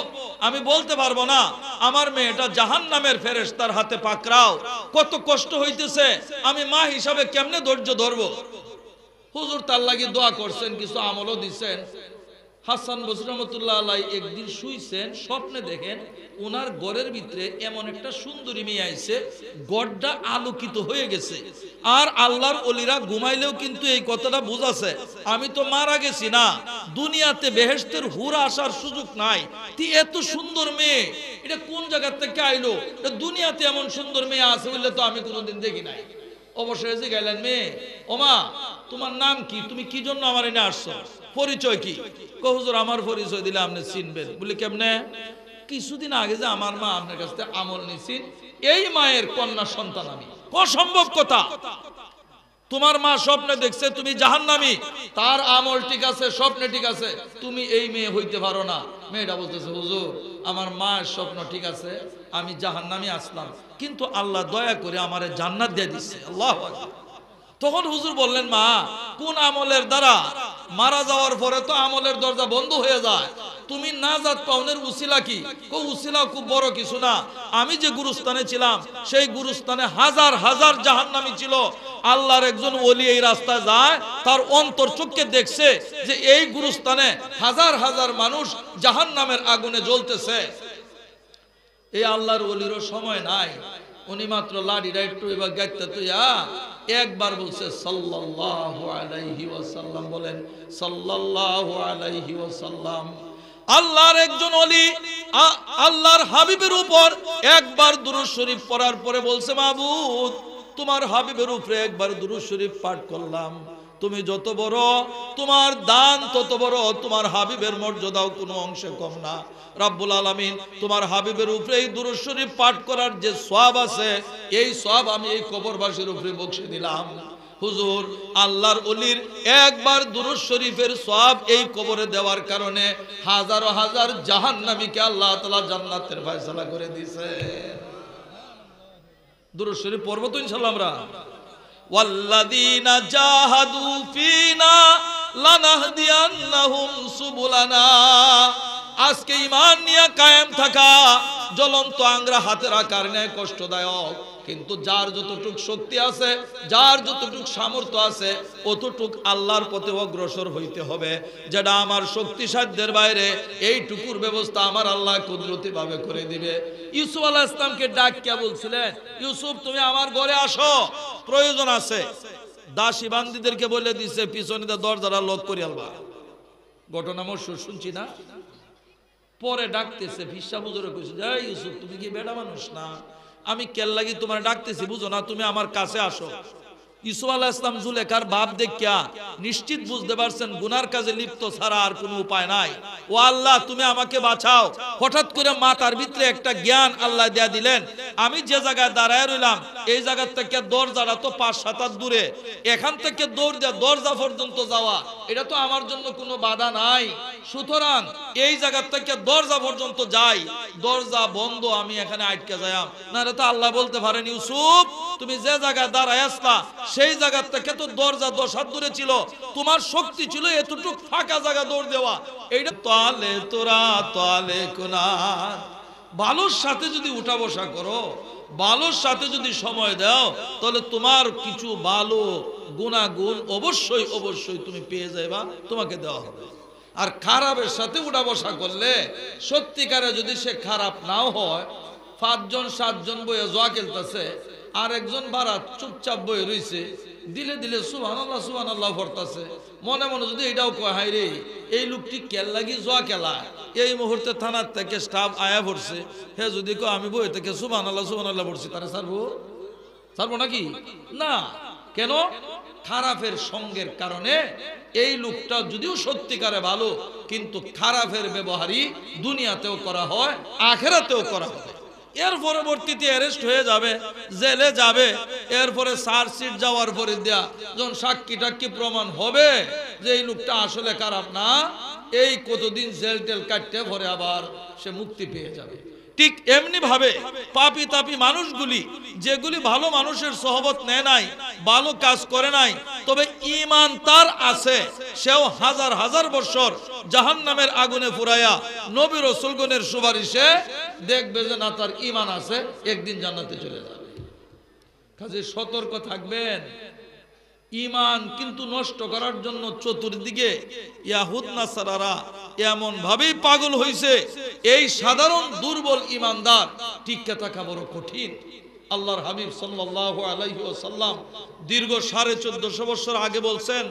আমি বলতে পারবো না, আমার মেয়েটা জাহান্নামের ফেরেশতার হাতে পাকড়াও, কত কষ্ট হইতেছে, আমি মা হিসাবে কেমনে ধৈর্য ধরবো? হুজুর তার লাগি দোয়া করছেন, কিছু আমলও দিচ্ছেন। হাসান বসরি রহমাতুল্লাহ আলাইহি একদিন শুইছেন, স্বপ্নে দেখেন ওনার ঘরের ভিতরে এমন একটা সুন্দরী মেয়ে আইছে, ঘরটা আলোকিত হয়ে গেছে। আর আল্লাহর ওলিরা ঘুমাইলেও কিন্তু এই কথাটা বুঝাছে, আমি তো মারা গেছি না, দুনিয়াতে বেহেশতের হুর আসার সুযোগ নাই, তুই এত সুন্দর মেয়ে এটা কোন জায়গা থেকে আইলো? দুনিয়াতে এমন সুন্দর মেয়ে আছে বললে তো আমি কোনোদিন দেখি নাই। অবশ্যই যে গেলেন, মেয়ে ওমা তোমার নাম কি, তুমি কি জন্য আমার এনে আসছো, পরিচয় কি? হুজুর আমার পরিচয় দিলে আপনি চিনবেন। বলি কেমনে? কিছুদিন আগে যে আমার মা আপনার কাছ থেকে আমল নিয়েছেন, এই মায়ের কন্যা সন্তান আমি। অসম্ভব কথা, তোমার মা স্বপ্নে দেখছে তুমি জাহান্নামী, তার আমল ঠিক আছে, স্বপ্নে ঠিক আছে, তুমি এই মেয়ে হইতে পারো না। মেয়েটা বলতেছে, হুজুর আমার মায়ের স্বপ্ন ঠিক আছে, আমি জাহান্নামী আসলাম, কিন্তু আল্লাহ দয়া করে আমারে জান্নাত দিয়ে দিচ্ছে। আল্লাহু আকবার। তখন হুজুর বললেন, মা কোন আমলের দ্বারা মারা যাওয়ার পরে তো আমলের দরজা বন্ধ হয়ে যায়, তুমি নাজাত পাওনের উসিলা কি? উসিলা খুব বড় কিছু না, আমি যে গুরুস্থানে ছিলাম সেই গুরুস্থানে হাজার হাজার জাহান্নামী ছিল, আল্লাহর একজন ওলি এই রাস্তায় যায়, তার অন্তর চোখে দেখছে যে এই গুরুস্থানে হাজার হাজার মানুষ জাহান্নামের আগুনে জ্বলতেছে। এই আল্লাহর ওলিরও সময় নাই, উনি মাত্র লাড়িটা একটু এবার গাইতে তুইয়া একবার বলছে সাল্লাল্লাহু আলাইহি ওয়াসাল্লাম, বলেন সাল্লাল্লাহু আলাইহি ওয়াসাল্লাম। আল্লাহর একজন ওলি আল্লাহর হাবিবের উপর একবার দুরূদ শরীফ পড়ার পরে বলছে, মাবুদ তোমার হাবিবের উপরে একবার দুরূদ শরীফ পাঠ করলাম, তুমি যত বড় তোমার দান তত বড়, তোমার হাবিবের মর্যাদাও কোনো অংশে কম না। রব্বুল আলামিন তোমার হাবিবের উপরে এই দুরূদ শরীফ পাঠ করার যে সওয়াব আছে, এই সওয়াব আমি এই কবরবাসীর উপরে বকশে দিলাম। হুজুর আল্লাহর ওলির একবার দুরূদ শরীফের সওয়াব এই কবরে দেওয়ার কারণে হাজারো হাজার জাহান্নামীকে আল্লাহ তাআলা জান্নাতের ফয়সালা করে দিয়েছে। দুরূদ শরীফ পড়ব তো ইনশাআল্লাহ আমরা। ওয়াল্লাযীনা জাহাদু ফীনা লানাহদিয়ান্নাহুম সুবুলানা। আজকে ঈমান নিয়ে কায়েম থাকা জ্বলন্ত আংরা হাতে রাখার ন্যায় কষ্টদায়ক, কিন্তু যার যতটুক শক্তি আছে, যার যতটুক সামর্থ্য আছে, অতটুক আল্লাহর পথে অগ্রসর হইতে হবে। যেটা আমার শক্তি সাধ্যের বাইরে, এইটুকুর ব্যবস্থা আমার আল্লাহ কুদরতি ভাবে করে দিবে। ইউসুফ আলাইহিস সালামকে ডাকিয়া বলছিলেন, ইউসুফ তুমি আমার ঘরে আসো, প্রয়োজন আছে। দাসী বান্দিদেরকে বলে দিছে পিছনে দরজাটা লক করে আলবা। ঘটনা মশহুর শুনছি না? পরে ডাকতেছে ফিসা বুজুরে কইছে, এই ইউসুফ তুমি কি বেটা মানুষ না? আমি কেল্লাগি তোমার ডাকতেছি বুঝো না, তুমি আমার কাছে আসো। ইউসুফ আলাইহিস সালাম জুলেখার ভাব দেখিয়া নিশ্চিত বুঝতে পারছেন গুনার কাজে লিপ্ত ছাড়া আর কোনো উপায় নাই। ও আল্লাহ তুমি আমাকে বাঁচাও। হঠাৎ করে মাথার ভিতরে একটা জ্ঞান আল্লাহ দেয়া দিলেন। আমি যে জায়গায় দাঁড়ায় রইলাম, এই জায়গা থেকে দরজাটা তো 5-7 হাত দূরে, এখান থেকে দৌড় দেওয়া দরজা পর্যন্ত যাওয়া এটা তো আমার জন্য কোনো বাধা নাই। সুতরাং এই জায়গা থেকে দরজা পর্যন্ত যাই, দরজা বন্ধ, আমি এখানে আটকে যাই না। এটা তো আল্লাহ বলতে পারেন, ইউসুফ তুমি যে জায়গায় দাঁড়ায় আসলা সেই জায়গা থেকে তো দরজা 10 হাত দূরে ছিল, তোমার শক্তি ছিল এতটুক ফাঁকা জায়গা দৌড় দেওয়া। এইটা তালে তোরা তালে কোনার, ভালোর সাথে যদি উঠা বসা করো, ভালোর সাথে যদি সময় দাও, তাহলে তোমার কিছু ভালো গুণাগুণ অবশ্যই অবশ্যই তুমি পেয়ে যাইবা, তোমাকে দেওয়া হবে। আর খারাপের সাথে উঠা বসা করলে, সত্যিকারে যদি সে খারাপ নাও হয়, 5-7 জন বইয়ে জোয়া খেলতেছে, আর একজন বারাত চুপচাপ বয়ে রইছে, দিলে দিলে সুবহানাল্লাহ সুবহানাল্লাহ পড়তাছে, মনে মনে যদি এটাও কয় হাই রে এই লোকটি কেল লাগি জোয়া খেলা, এই মুহূর্তে থানার থেকে স্টাফ আয়া পড়ছে, হে যদি কয় আমি বই থেকে সুবহানাল্লাহ সুবহানাল্লাহ পড়ছি, তারে ছাড়বো নাকি? না। কেন? খারাপের সঙ্গের কারণে এই লোকটা যদিও সত্যিকারে ভালো, কিন্তু খারাপের ব্যবহারই দুনিয়াতেও করা হয়, আখেরাতেও করা হয়। এর পরবর্তীতে অ্যারেস্ট হয়ে যাবে, জেলে যাবে, এরপরে চার্জশিট যাওয়ার পরে দেয়া যখন সাক্ষী টাক্ষী প্রমাণ হবে যে এই লোকটা আসলে খারাপ না, এই কতদিন জেল টেল কাটতে পরে আবার সে মুক্তি পেয়ে যাবে। ঠিক এমনি ভাবে পাপী তাপী মানুষগুলি, যেগুলি ভালো মানুষের সহবত নেয় নাই, ভালো কাজ করে নাই, তবে ঈমান তার আছে, সেও হাজার হাজার বছর জাহান্নামের আগুনে পুরাইয়া নবী রাসূলগণের সুপারিশে দেখবে যে না তার ঈমান আছে, একদিন জান্নাতে চলে যাবে। কাজে সতর্ক থাকবেন। ঈমান কিন্তু নষ্ট করার জন্য চতুর্দিকে ইয়াহুদ নাসারারা এমন ভাবেই পাগল হইছে, এই সাধারণ দুর্বল ঈমানদার টিকে থাকা বড় কঠিন। আল্লাহর হাবিব সাল্লাল্লাহু আলাইহি ওয়াসাল্লাম দীর্ঘ 1450 বছর আগে বলছেন,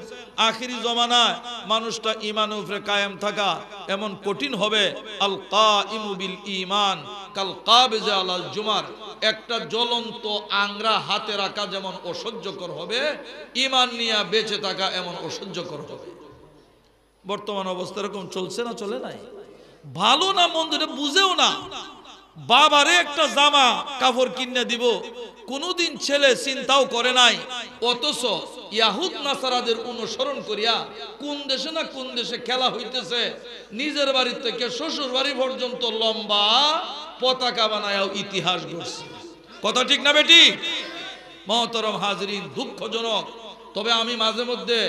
আখিরি জমানায় মানুষটা ঈমানের উপরে কায়েম থাকা এমন কঠিন হবে, আল কাইমু বিল ঈমান কাল কাবিজ আলাল জুমার, একটা জ্বলন্ত আংরা হাতে রাখা যেমন অসহ্যকর হবে, ঈমান নিয়ে বেঁচে থাকা এমন অসহ্যকর হবে। বর্তমান অবস্থা এরকম চলছে না চলে নাই? ভালো না মন্দ বুঝেও না, বাবারে একটা জামা কাপড় কিনে দিব কোনদিন ছেলে চিন্তাও করে নাই, অথচ ইয়াহুদ নাসারাদের অনুসরণ করিয়া কোন দেশে না কোন দেশে খেলা হইতেছে, নিজের বাড়ি থেকে শ্বশুর বাড়ি পর্যন্ত লম্বা পতাকা বানায়াও ইতিহাস গড়ছে। কথা ঠিক না বেটি? মহতরম হাজরিন, দুঃখজনক। তবে আমি মাঝে মধ্যে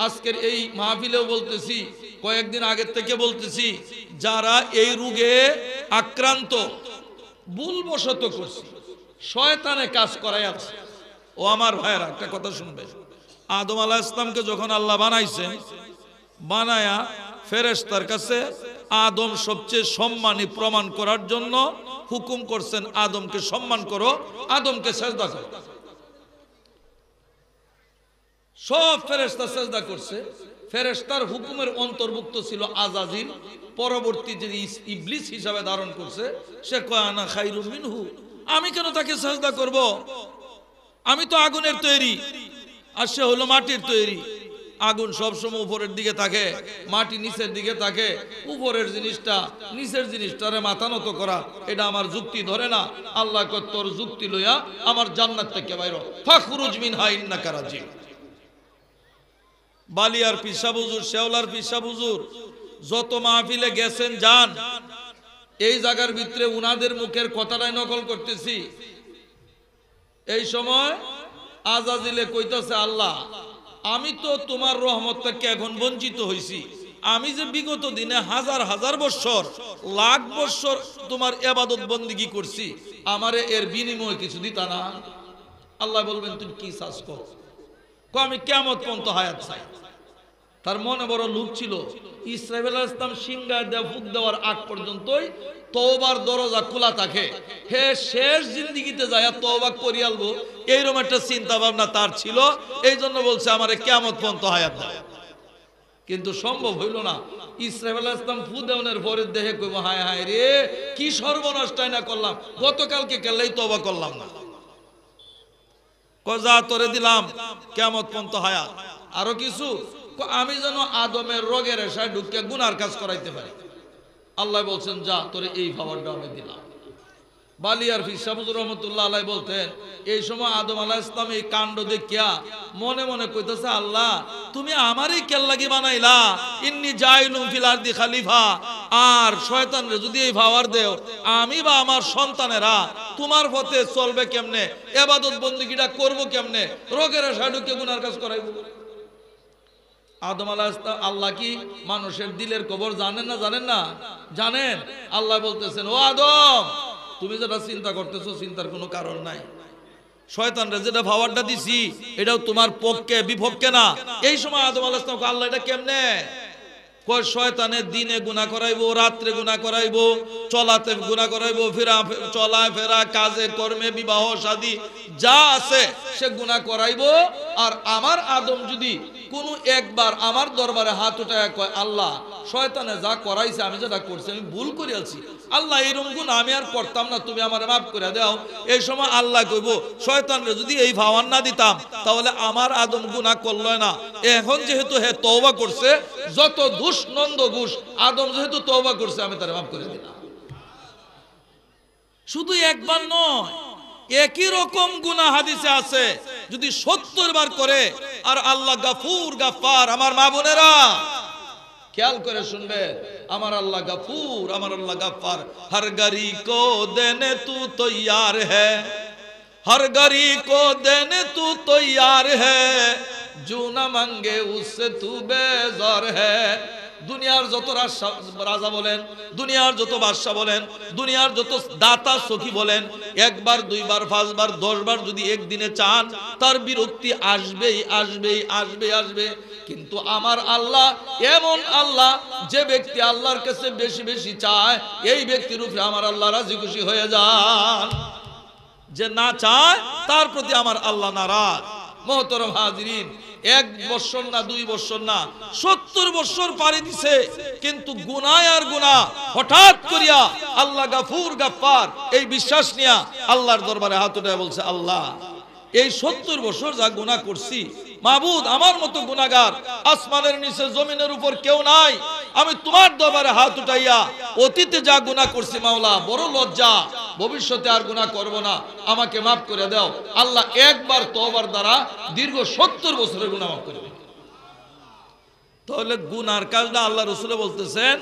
আজকের এই মাহফিলেও বলতেছি, কয়েকদিন আগের থেকে বলতেছি, যারা এই রোগে আক্রান্ত, ভুলবশত করছি, শয়তানে কাজ করাই আছে। ও আমার ভাইয়েরা একটা কথা শুনবে, আদম আলাইহিস সালামকে যখন আল্লাহ বানাইছেন, বানায়া ফেরেশতার কাছে আদম সবচেয়ে সম্মানী প্রমাণ করার জন্য হুকুম করছেন, আদমকে সম্মান করো, আদমকে সেজদা করো। সব ফেরেশতা সেজদা করছে। ফেরেশতার হুকুমের অন্তর্ভুক্ত ছিল আজাজিল, পরবর্তী যে ইবলিস হিসাবে ধারণ করছে, সে কয় আনা খায়রুম মিনহু, আমি কেন তাকে সেজদা করব, আমি তো আগুনের তৈরি আর সে হলো মাটির তৈরি। আগুন সবসময় উপরের দিকে থাকে, মাটি নিচের দিকে থাকে, উপরের জিনিসটা নিচের জিনিসটারে মাথা নত করা, এটা আমার যুক্তি ধরে না। আল্লাহ কয় তোর যুক্তি লইয়া আমার জান্নাত থেকে বাইর ফাখরুজ মিনহা ইন্নাকা রাজিম। বালিয়ার পিসাব হুজুর, শেওলার পিসাব হুজুর যত মাহফিলে গেছেন যান, এই জায়গার ভিতরে উনাদের মুখের কথাটাই নকল করতেছি। এই সময় আজাজিলে কইতাছে, আল্লাহ আমি তো তোমার রহমত থেকে এখন বঞ্চিত হয়েছি। আমি যে বিগত দিনে হাজার হাজার বছর লাখ বছর তোমার ইবাদত বন্দেগী করছি, আমারে এর বিনিময়ে কিছু দিতা না? আল্লাহ বলবেন তুমি কি চাস কর? আমি কিয়ামত পর্যন্ত হায়াত চাই। তার মনে বড় লোভ ছিল, ইসরাঈল আলাইহিস সালাম সিংহায় দেয়া ফুক দেওয়ার আগ পর্যন্তই তওবার দরজা খোলা থাকে, হে শেষ জিন্দেগিতে যায় তওবা করি আলবো, এইরকম একটা চিন্তা ভাবনা তার ছিল। এই জন্য বলছে আমারে কিয়ামত পর্যন্ত হায়াত দাও। কিন্তু সম্ভব হইল না। ইসরাঈল আলাইহিস সালাম ফু দেওয়ার পরে দেখে কইব, হায় হায় রে, কি সর্বনষ্টই না করলাম, গতকালকে কেলাই তওবা করলাম না। কজা তোরে দিলাম কিয়ামত পর্যন্ত হায়াত, আরো কিছু আমি যেন আদমের রোগের রেশায় ঢুকে গুনার কাজ করাইতে পারি। আল্লাহ বলছেন যা তোরে এই পাওয়ারটা আমি দিলাম। বালিয়ার ফিসাবুর রহমতুল্লাহ আলাই বলতেন, এই সময় আদম আলাইহিস সালাম এই কাণ্ড দেখিয়া মনে মনে কইতেছে, আল্লাহ তুমি আমারই কেল্লাগি বানাইলা, ইন্নী জাইলুম ফিল আরদি খলিফা, আর শয়তানরে যদি এই পাওয়ার দেও, আমি বা আমার সন্তানেরা তোমার পথে চলবে কেমনে, ইবাদত বন্দেগীটা করব কেমনে, রোগের রেশায় ঢুকে গুনার কাজ করাইব? আদম আলাইহিস সালাম আল্লাহ কি মানুষের দিলের খবর জানেন না? জানেন না? জানেন। আল্লাহ বলতেছেন, ও আদম তুমি যেটা চিন্তা করতেছো চিন্তার কোনো কারণ নাই। শয়তানরে যেটা পাওয়ারটা দিছি এটাও তোমার পক্ষে বিপক্ষে না। এই সময় আদম আলাইহিস সালাম আল্লাহ এটা কেমনে কয়, শয়তানের দিনে গুনাহ করাইবো, রাত্রে গুনাহ করাইবো, চলাতে গুনাহ করাইবো, চলা ফেরা কাজে কর্মে বিবাহ শাদী যা আছে সে গুনাহ করাইবো। আর আমার আদম যদি কোনো একবার আমার দরবারে হাত উঠায় কয়, আল্লাহ শয়তানে যা করাইছে আমি যেটা করছি আমি ভুল করিয়াছি, আল্লাহ এরকম গুনাহ আমি আর করতাম না, তুমি আমারে মাফ করে দাও। এই সময় আল্লাহ কইব, শয়তানরে যদি এই ভাওয়ান না দিতাম তাহলে আমার আদম গুনাহ করল না। এখন যেহেতু হে তওবা করছে, যত দুষ নন্দ ঘুষ আদম যেহেতু তওবা করছে আমি তারে মাফ করে দিলাম। শুধু একবার নয়, একই রকম গুনাহ হাদিসে আছে, যদি 70 বার করে। আর আল্লাহ গাফুর গাফফার। আমার মা বোনেরা খেয়াল করে শুনবে, আমার আল্লাহ গাফুর, আমার আল্লাহ গাফফার। হর গরি কো দেনে তু তৈয়ার হ্যায়, হর গরি কো দেনে তু তৈয়ার হ্যায়, জো না মাঙ্গে উসসে তু বেজার হ্যায়। দুনিয়ার যত রাজা বলেন, দুনিয়ার যত বাদশা বলেন, দুনিয়ার যত দাতা সখী বলেন, একবার দুইবার পাঁচবার 10 বার যদি একদিনে চান, তার বিরক্তি আসবেই আসবেই আসবে আসবে। কিন্তু আমার আল্লাহ এমন আল্লাহ, যে ব্যক্তি আল্লাহর কাছে বেশি বেশি চায়, এই ব্যক্তির উপরে আমার আল্লাহ রাজি খুশি হয়ে যান। যে না চায় তার প্রতি আমার আল্লাহ নারাজ। মহতরম হাজিরিন, 1 বছর না 2 বছর না 70 বছর পাড়ি দিছে, কিন্তু গুনাহ আর গুনাহ। হঠাৎ করিয়া আল্লাহ গাফুর গাফফার এই বিশ্বাস নিয়া আল্লাহর দরবারে হাত উঠায় বলছে, আল্লাহ এই 70 বছর যা গুনাহ করছি, মাবুদ আমার মতো গুনাহগার আসমানের নিচে জমিনের উপর কেউ নাই। আমি তোমার দরবারে হাত উঠাইয়া অতীতে যা গুনাহ করছি মাওলা, বড় লজ্জা, ভবিষ্যতে আর গুনাহ করব না, আমাকে মাফ করে দাও। আল্লাহ একবার তওবার দ্বারা দীর্ঘ 70 বছরের গুনাহ মাফ করে দেন। তাহলে গুনার কাজটা আল্লাহ রাসূল বলতেছেন,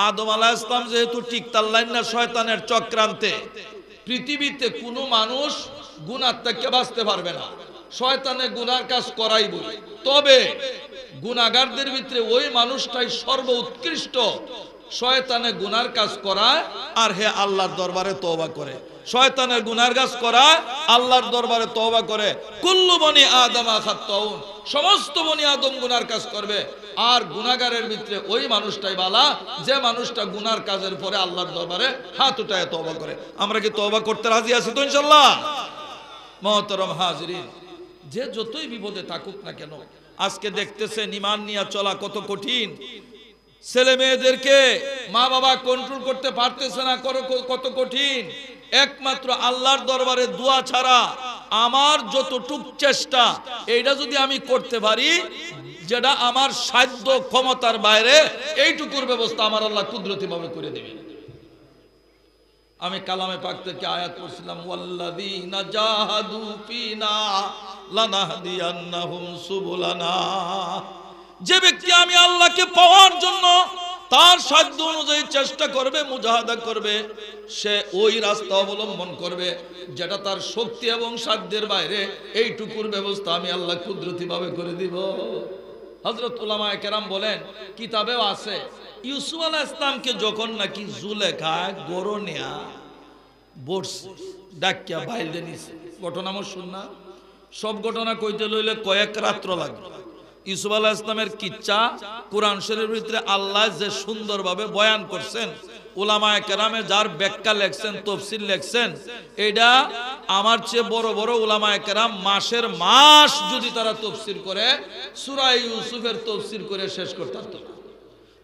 আদম আলাইহিস সালাম যেহেতু টিকতাল্লাইন না শয়তানের চক্রান্তে, পৃথিবীতে কোনো মানুষ গুনাহ থেকে বাঁচতে পারবে না। শয়তানে গুনার কাজ করাইব, তবে গুনাহগারদের ভিতরে ওই মানুষটাই সর্বোৎকৃষ্ট। শয়তানে গুনার কাজ করায় আর হে আল্লাহর দরবারে তওবা করে। শয়তানের গুনার কাজ করায়, আল্লাহর দরবারে তওবা করে। কুল্লু বনি আদম খাত্তাউন, সমস্ত বনি আদম গুনার কাজ করবে। আর গুনাহগারের ভিতরে ওই মানুষটাই বালা, যে মানুষটা গুনার কাজের পরে আল্লাহর দরবারে হাত উঠায় তওবা করে। আমরা কি তওবা করতে রাজি আছি তো ইনশাআল্লাহ? মহতরম হাজিরিন, যে যতই বিপদে থাকুক না কেন, আজকে দেখতেছেন ঈমান নিয়ে চলা কত কঠিন। ছেলে মেয়েদেরকে মা বাবা কন্ট্রোল করতে পারতেছে না, কত কঠিন। একমাত্র আল্লাহর দরবারে দোয়া ছাড়া আমার যতটুক চেষ্টা, এইটা যদি আমি করতে পারি, যেটা আমার সাধ্য ক্ষমতার বাইরে, এইটুকুর ব্যবস্থা আমার আল্লাহ কুদরতি ভাবে করে দেবে। আমি কালামে পাক থেকে আয়াত পড়ছিলাম, ওয়াল্লাযীনা জাহাদু ফিনা লানাহদিয়ান্নাহুম সুবুলানা। যে ব্যক্তি আমি আল্লাহকে পাওয়ার জন্য তার সাধ্য অনুযায়ী চেষ্টা করবে, মুজাহাদা করবে, সে ওই রাস্তা অবলম্বন করবে যেটা তার শক্তি এবং সাধ্যের বাইরে। এইটুকুর ব্যবস্থা আমি আল্লাহ কুদরতি ভাবে করে দিব। হযরত উলামায়ে কেরাম বলেন, কিতাবেও আছে, ইউসুফ আলাইহিস সালামকে যখন নাকি জুলেখা গরনিয়া বসছে, ডাকিয়া বাইরে নিছে, ঘটনা আমার শুননা, সব ঘটনা কইতে লইলে কয়েক রাত্র লাগবে। ইউসুফ আলাইহিস সালামের কিচ্ছা কোরআন শরীফের ভিতরে আল্লাহ যে সুন্দরভাবে বয়ান করছেন, উলামায়ে কেরামে যার ব্যাখ্যা লেখছেন, তাফসীর লেখছেন, এটা আমার চেয়ে বড় বড় উলামায়ে কেরাম মাসের মাস যদি তারা তাফসীর করে সূরা ইউসুফের তাফসীর করে শেষ করতে পারত না।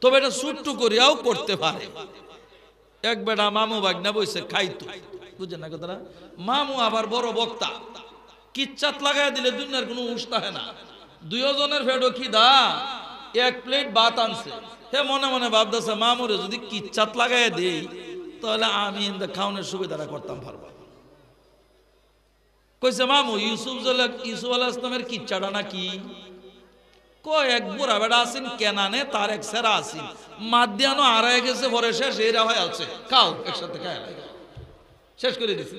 তবে এটা ছোট্ট করিয়াও করতে পারে। এক বেটা মামু বাগনা বইছে খাইতো, বুঝেন না কথাটা? মামু আবার বড় বক্তা, কিচ্ছাত লাগাই দিলে দুনিয়ার কোনো উস্তা হয় না। দুইজনের ফেডো খিদা, এক প্লেট ভাত আনছে, হে মনে মনে ভাবতেছে মামুরে যদি কিচ্ছাত লাগাই দেই তাহলে আমি খাওয়ানোর সুবিধাটা করতাম পারবো। কইছে মামু ইউসুফ আলাইহিস সালামের কিচ্ছাটা নাকি? কয় এক বুড়া বেটা আছেন কেনানে, তার এক সেরা আছেন, মাদ্যানো আড়াই গেছে পরে শেষ এরা হয়ে আছে, খাও একসাথে খায় শেষ করে দিছি।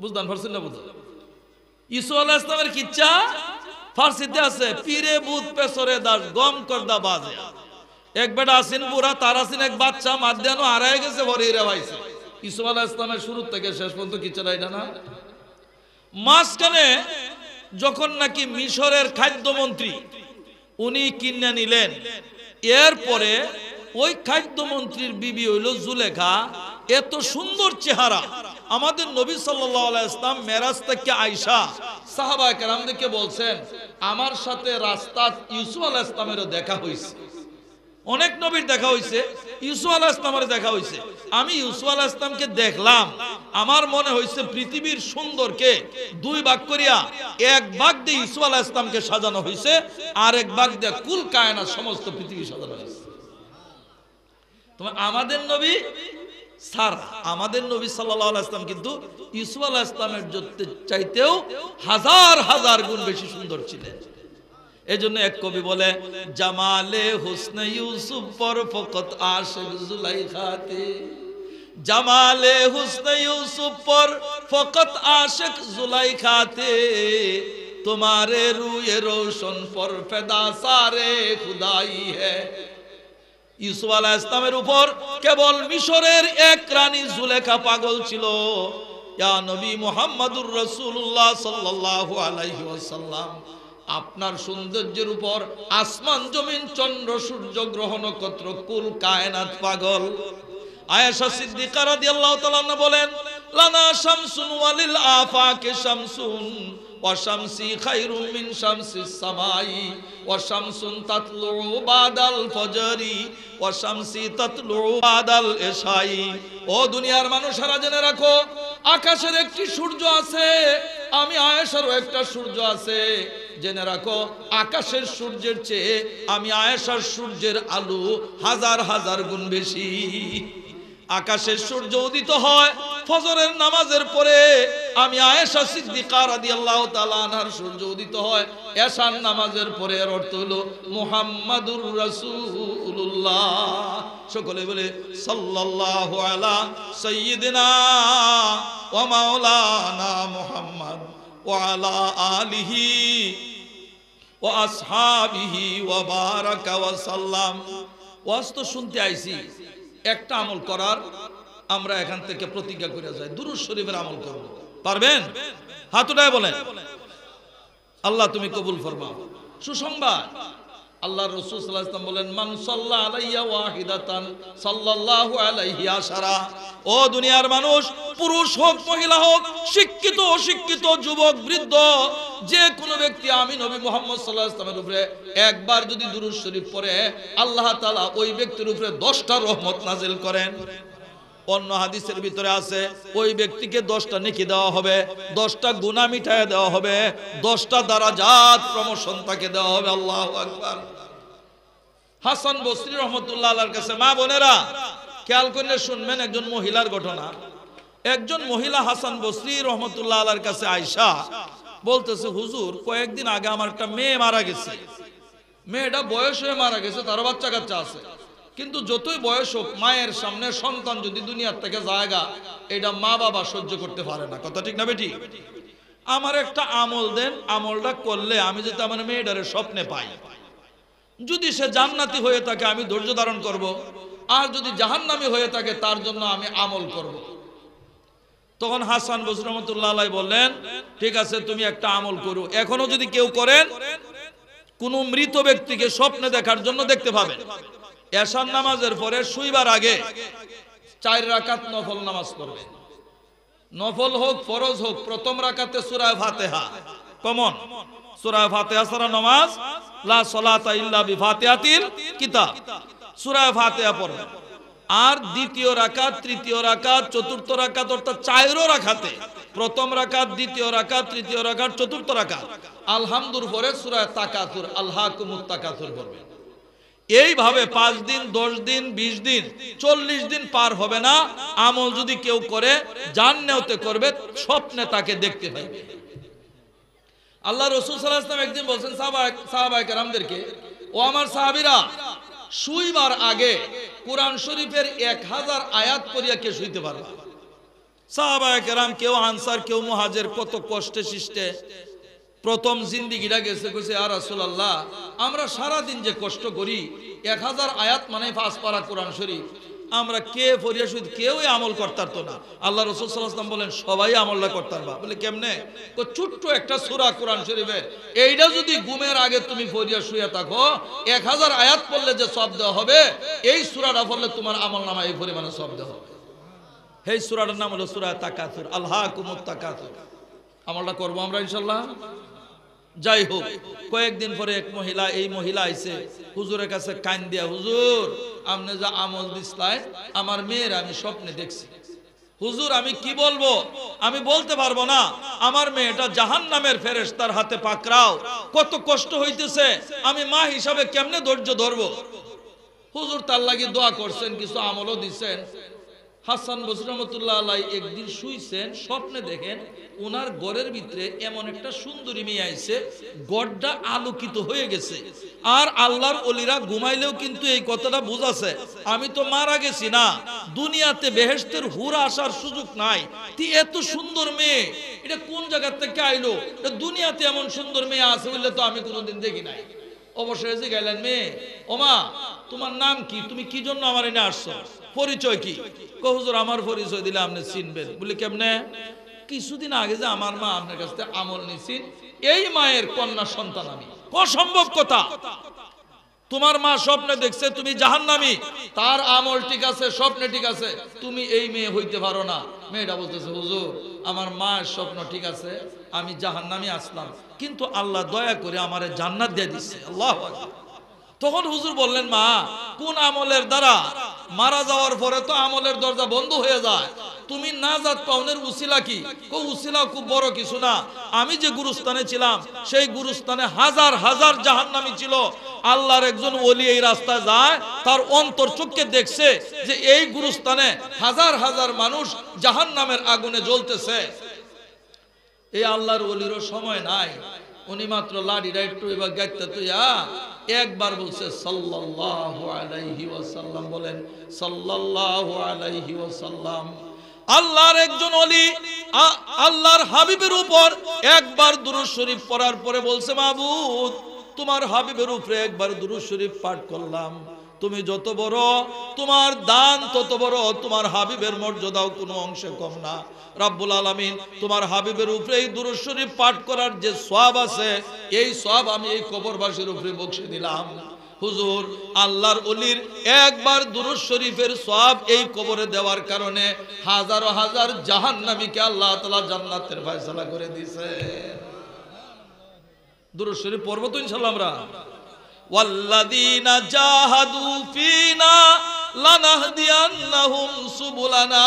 বুঝতাম পারছেন না? বুঝল ইউসুফ আলাইহিস সালামের কিচ্ছা ফার্সিতে আছে, পীরে বুত পেছরে দাস গম করদা বাজে। এক বেটা আছেন বুড়া, তার আছেন এক বাচ্চা, মাদ্যানো আড়াই গেছে পরে এরা হইছে। ইউসুফ আলাইহিস সালামের শুরু থেকে শেষ পর্যন্ত কিচ্ছাটা এটা না। মাঝখানে যখন নাকি মিশরের খাদ্যমন্ত্রী উনি কিনে নিলেন, এরপরে ওই খাদ্যমন্ত্রীর বিবি হইল জুলেখা। এত সুন্দর চেহারা, আমাদের নবী সাল্লাল্লাহু আলাইহি ওয়াসাল্লাম মেরাজ থেকে আয়েশা সাহাবা কেরামদেরকে বলছেন, আমার সাথে রাস্তা ইউসুফ আলাইহিস সালামেরও দেখা হয়েছে। অনেক নবীর দেখা হয়েছে, ইউসুফ আলাইহিস সালামের দেখা হয়েছে। আমি ইউসুফ আলাইহিস সালামকে দেখলাম, আমার মনে হয়েছে পৃথিবীর সুন্দরকে দুই ভাগ করিয়া এক ভাগ দিয়ে ইউসুফ আলাইহিস সালামকে সাজানো হয়েছে, আর এক ভাগ দিয়ে কুল কায়নাত সমস্ত পৃথিবী সাজানো হয়েছে। তোমার আমাদের নবী সারা, আমাদের নবী সাল্লাল্লাহু আলাইহি ওয়াসাল্লাম কিন্তু ইউসুফ আলাইহিস সালামের চাইতেও হাজার হাজার গুণ বেশি সুন্দর ছিলেন। এজন্য এক কবি বলে, জামালে হুসনে ইউসুফ পর ফকত আশিক জুলাইখাতে, জামালে হুসনে ইউসুফ পর ফকত আশিক জুলাইখাতে, তোমারে রুয়ে রোশন পর ফেদা সারে খুদাই হ্যায়। ইউসুফ আলাইহিস সালামের উপর কেবল মিশরের এক রানী জুলেখা পাগল ছিল। ইয়া নবী মুহাম্মদুর রাসূলুল্লাহ সাল্লাল্লাহু আলাইহি ওয়াসাল্লাম, আপনার সৌন্দর্যের উপর আসমান জমিন চন্দ্র সূর্য গ্রহ নক্ষত্র কুল কায়নাত পাগল। আয়েশা সিদ্দিকা রাদিয়াল্লাহু তাআলা আনহা বলেন, লানা শামসুন ওয়ালিল আফাকে শামসুন ওয়া শামসি খায়রুম মিন শামসিস সামাই ওয়া শামসুন তাতলু বাদাল ফজরি ওয়া শামসি তাতলু বাদাল ইশাই। ও দুনিয়ার মানুষেরা জেনে রাখো, আকাশের একটি সূর্য আছে, আমি আয়েশারও একটা সূর্য আছে। জেনে রাখো, আকাশের সূর্যের চেয়ে আমি আয়েশার সূর্যের আলো হাজার হাজার গুণ বেশি। আকাশের সূর্য উদিত হয় ফজরের নামাজের পরে, আমি আয়েশা সিদ্দিকা রাদিয়াল্লাহু তাআলা আনহার সূর্য উদিত হয় এশার নামাজের পরে। এর অর্থ হলো মুহাম্মাদুর রাসূলুল্লাহ। সকলে বলে সাল্লাল্লাহু আলা সাইয়্যিদিনা ওয়া মাওলানা মুহাম্মদ ওয়া আলা আলিহি ওয়া আসহাবিহি ওয়া বারাকা ওয়া সাল্লাম। ওয়াজ তো শুনতে আইছি, একটা আমল করার আমরা এখান থেকে প্রতিজ্ঞা করে যাই, দুরূদ শরীফের আমল করব। পারবেন? হাত উঠায় বলেন, আল্লাহ তুমি কবুল ফরমাও। সুসংবাদ, আল্লাহর রাসূল সাল্লাল্লাহু আলাইহি ওয়াসাল্লাম বলেন, মান সাল্লা আলাইয়া ওয়াহিদাতান সাল্লাল্লাহু আলাইহি আশারা। ও দুনিয়ার মানুষ, পুরুষ হোক মহিলা হোক, শিক্ষিত অশিক্ষিত, যুবক বৃদ্ধ, যে কোনো ব্যক্তি আমি নবী মুহাম্মদ সাল্লাল্লাহু আলাইহি ওয়াসাল্লামের উপরে একবার যদি দুরূদ শরীফ পড়ে, আল্লাহ তাআলা ওই ব্যক্তির উপরে 10টা রহমত নাযিল করেন। অন্য হাদিসের ভিতরে আছে, ওই ব্যক্তিকে 10টা নেকি দেওয়া হবে, 10টা গুনাহ মিটায় দেওয়া হবে, 10টা দারাজাত প্রমোশন তাকে দেওয়া হবে। আল্লাহু আকবার। হাসান বসরি রহমতুল্লাহ আলাইহির কাছে, মা বোনেরা খেয়াল করে শুনবেন একজন মহিলার ঘটনা। একজন মহিলা হাসান বসরি রহমতুল্লাহ আলাইহির কাছে আয়েশা বলতেছে, হুজুর কয়েকদিন আগে আমার একটা মেয়ে মারা গেছে, মেয়েটা বয়স হয়ে মারা গেছে, তারও বাচ্চা কাচ্চা আছে, কিন্তু যতই বয়স হোক মায়ের সামনে সন্তান যদি দুনিয়ার থেকে জায়গা, এটা মা বাবা সহ্য করতে পারে না। কথা ঠিক না বেটি? আমার একটা আমল দেন, আমলটা করলে আমি যদি আমার মেয়েটারে স্বপ্নে পাই, যদি সে জান্নাতি হয়ে থাকে আমি ধৈর্য ধারণ করব, আর যদি জাহান্নামী হয়ে থাকে তার জন্য আমি আমল করব। তখন হাসান বসরি রহমাতুল্লাহ আলাইহি বললেন, ঠিক আছে তুমি একটা আমল করো। এখনো যদি কেউ করেন, কোন মৃত ব্যক্তিকে স্বপ্নে দেখার জন্য দেখতে পাবেন। এশার নামাজের পরে শুইবার আগে 4 রাকাত নফল নামাজ পড়বেন। নফল হোক ফরজ হোক, প্রথম রাকাতে সূরা ফাতিহা কমন, সূরা ফাতিহা ছাড়া নামাজ লা সালাতা ইল্লা বিফাতিহাতিল কিতাব, সূরা ফাতিহা পড়বেন। আর দ্বিতীয় রাকাত, তৃতীয় রাকাত, চতুর্থ রাকাত, অর্থাৎ 4 রাকাতে প্রথম রাকাত, দ্বিতীয় রাকাত, তৃতীয় রাকাত, চতুর্থ রাকাত আলহামদুর পরে সূরা তাকাসুর, আলহাকুমুত তাকাসুর পড়বেন। এইভাবে 5 দিন, 10 দিন, 20 দিন, 40 দিন পার হবে না, আমল যদি কেউ করে জান্নাতে করবে, স্বপ্নে তাকে দেখতে পাবে। আল্লাহ রাসূল সাল্লাল্লাহু আলাইহি ওয়াসাল্লাম একদিন বলেন সাহাবায়ে কেরামদেরকে, ও আমার সাহাবীরা, শুইবার আগে কোরআন শরীফের 1000 আয়াত পড়িয়া কে শুইতে পারবা? সাহাবায়ে কেরাম, কেউ আনসার, কেউ মুহাজির, কত কষ্টে সৃষ্টে প্রথম জিন্দিগিটা গেছে, কইছে ইয়া রাসূলুল্লাহ, আমরা সারা দিন যে কষ্ট করি, 1000 আয়াত মানে 5 পারা কোরআন শরীফ, আমরা কে পড়িয়া শুইতে, কেউই আমল করতারতো না। আল্লাহ রাসূল সাল্লাল্লাহু আলাইহি ওয়াসাল্লাম বলেন, সবাই আমলটা করতারবা। বলে কেমনে? ছোট্ট একটা সূরা কোরআন শরীফের, এইটা যদি ঘুমের আগে তুমি পড়িয়া শুয়ে থাকো, 1000 আয়াত পড়লে যে সওয়াব দেওয়া হবে, এই সূরাটা পড়লে তোমার আমলনামায় এই পরিমাণে সওয়াব দেওয়া হবে। এই সূরাটার নাম হলো সূরা তাকাসুর, আলহাকুমুত তাকাসুর। আমলটা করবো আমরা ইনশাআল্লাহ। যাই হোক, কয়েকদিন পরে এক মহিলা, এই মহিলা আইছে হুজুরের কাছে কান দিয়া, হুজুর আপনি যা আমল দিছিলেন আমার মেয়ের আমি স্বপ্নে দেখছি। হুজুর আমি কি বলবো, আমি বলতে পারবো না, আমার মেয়েটা জাহান্নামের ফেরেশতার হাতে পাকড়াও, কত কষ্ট হইতেছে, আমি মা হিসাবে কেমনে ধৈর্য ধরবো? হুজুর তার লাগি দোয়া করছেন, কিছু আমলও দিচ্ছেন। হাসান বসরি রহমাতুল্লাহ আলাইহি একদিন শুইছেন, স্বপ্নে দেখেন ওনার ঘরের ভিতরে এমন একটা সুন্দরী মেয়ে আইছে, ঘরটা আলোকিত হয়ে গেছে। আর আল্লাহর ওলিরা ঘুমাইলেও কিন্তু এই কথাটা বুঝাছে, আমি তো মারা গেছি না, দুনিয়াতে বেহেশতের হুর আসার সুযোগ নাই, তুই এত সুন্দর মেয়ে এটা কোন জায়গা থেকে আইলো? দুনিয়াতে এমন সুন্দর মেয়ে আছে বললে তো আমি কোনোদিন দেখি নাই। অবশ্যই যে গেলেন, মেয়ে ওমা তোমার নাম কি, তুমি কি জন্য আমার এনে আসছো, পরিচয় কি? হুজুর আমার পরিচয় দিলে আপনি চিনবেন। বলি কেমনে? কিছুদিন আগে যে আমার মা আপনার কাছ থেকে আমল নিছেন, এই মায়ের কন্যা সন্তান আমি। অসম্ভব কথা, তোমার মা স্বপ্নে দেখছে তুমি জাহান্নামী, তার আমল ঠিক আছে, স্বপ্নে ঠিক আছে, তুমি এই মেয়ে হইতে পারো না। মেয়েটা বলতেছে, হুজুর আমার মায়ের স্বপ্ন ঠিক আছে, আমি জাহান্নামী আসলাম, কিন্তু আল্লাহ দয়া করে আমারে জান্নাত দিয়ে দিচ্ছে। আল্লাহু আকবার। তখন হুজুর বললেন, মা কোন আমলের দ্বারা মারা যাওয়ার পরে তো আমলের দরজা বন্ধ হয়ে যায়, তুমি নাজাত পাওনের উসিলা কি? উসিলা খুব বড় কিছু না, আমি যে গুরুস্থানে ছিলাম সেই গুরুস্থানে হাজার হাজার জাহান্নামী ছিল। আল্লাহর একজন ওলি এই রাস্তায় যায়, তার অন্তর চোখে দেখছে যে এই গুরুস্থানে হাজার হাজার মানুষ জাহান্নামের আগুনে জ্বলতেছে। এই আল্লাহর ওলিরও সময় নাই, উনি মাত্র লাঠিটা একটু এবার গাইতে তুইয়া একবার বলছে সাল্লাল্লাহু আলাইহি ওয়াসাল্লাম। বলেন সাল্লাল্লাহু আলাইহি ওয়াসাল্লাম। আল্লাহর একজন ওলি আল্লাহর হাবিবের উপর একবার দুরূদ শরীফ পড়ার পরে বলছে, মাবুদ তোমার হাবিবের উপরে একবার দুরূদ শরীফ পাঠ করলাম, তুমি যত বড় তোমার দান তত বড়, তোমার হাবিবের মর্যাদাও কোনো অংশে কম না। রব্বুল আলামিন তোমার হাবিবের উপরে এই দুরূদ শরীফ পাঠ করার যে সওয়াব আছে, এই সওয়াব আমি এই কবরবাসীর উপরে বকশিয়ে দিলাম। হুজুর আল্লাহর ওলির একবার দুরূদ শরীফের সওয়াব এই কবরে দেওয়ার কারণে হাজারো হাজার জাহান্নামীকে আল্লাহ তাআলা জান্নাতের ফয়সালা করে দিয়েছে। দুরূদ শরীফ পড়ব তো ইনশাআল্লাহ আমরা। ওয়াল্লাযীনা জাহাদু ফীনা লানাহদিয়ান্নাহুম সুবুলানা।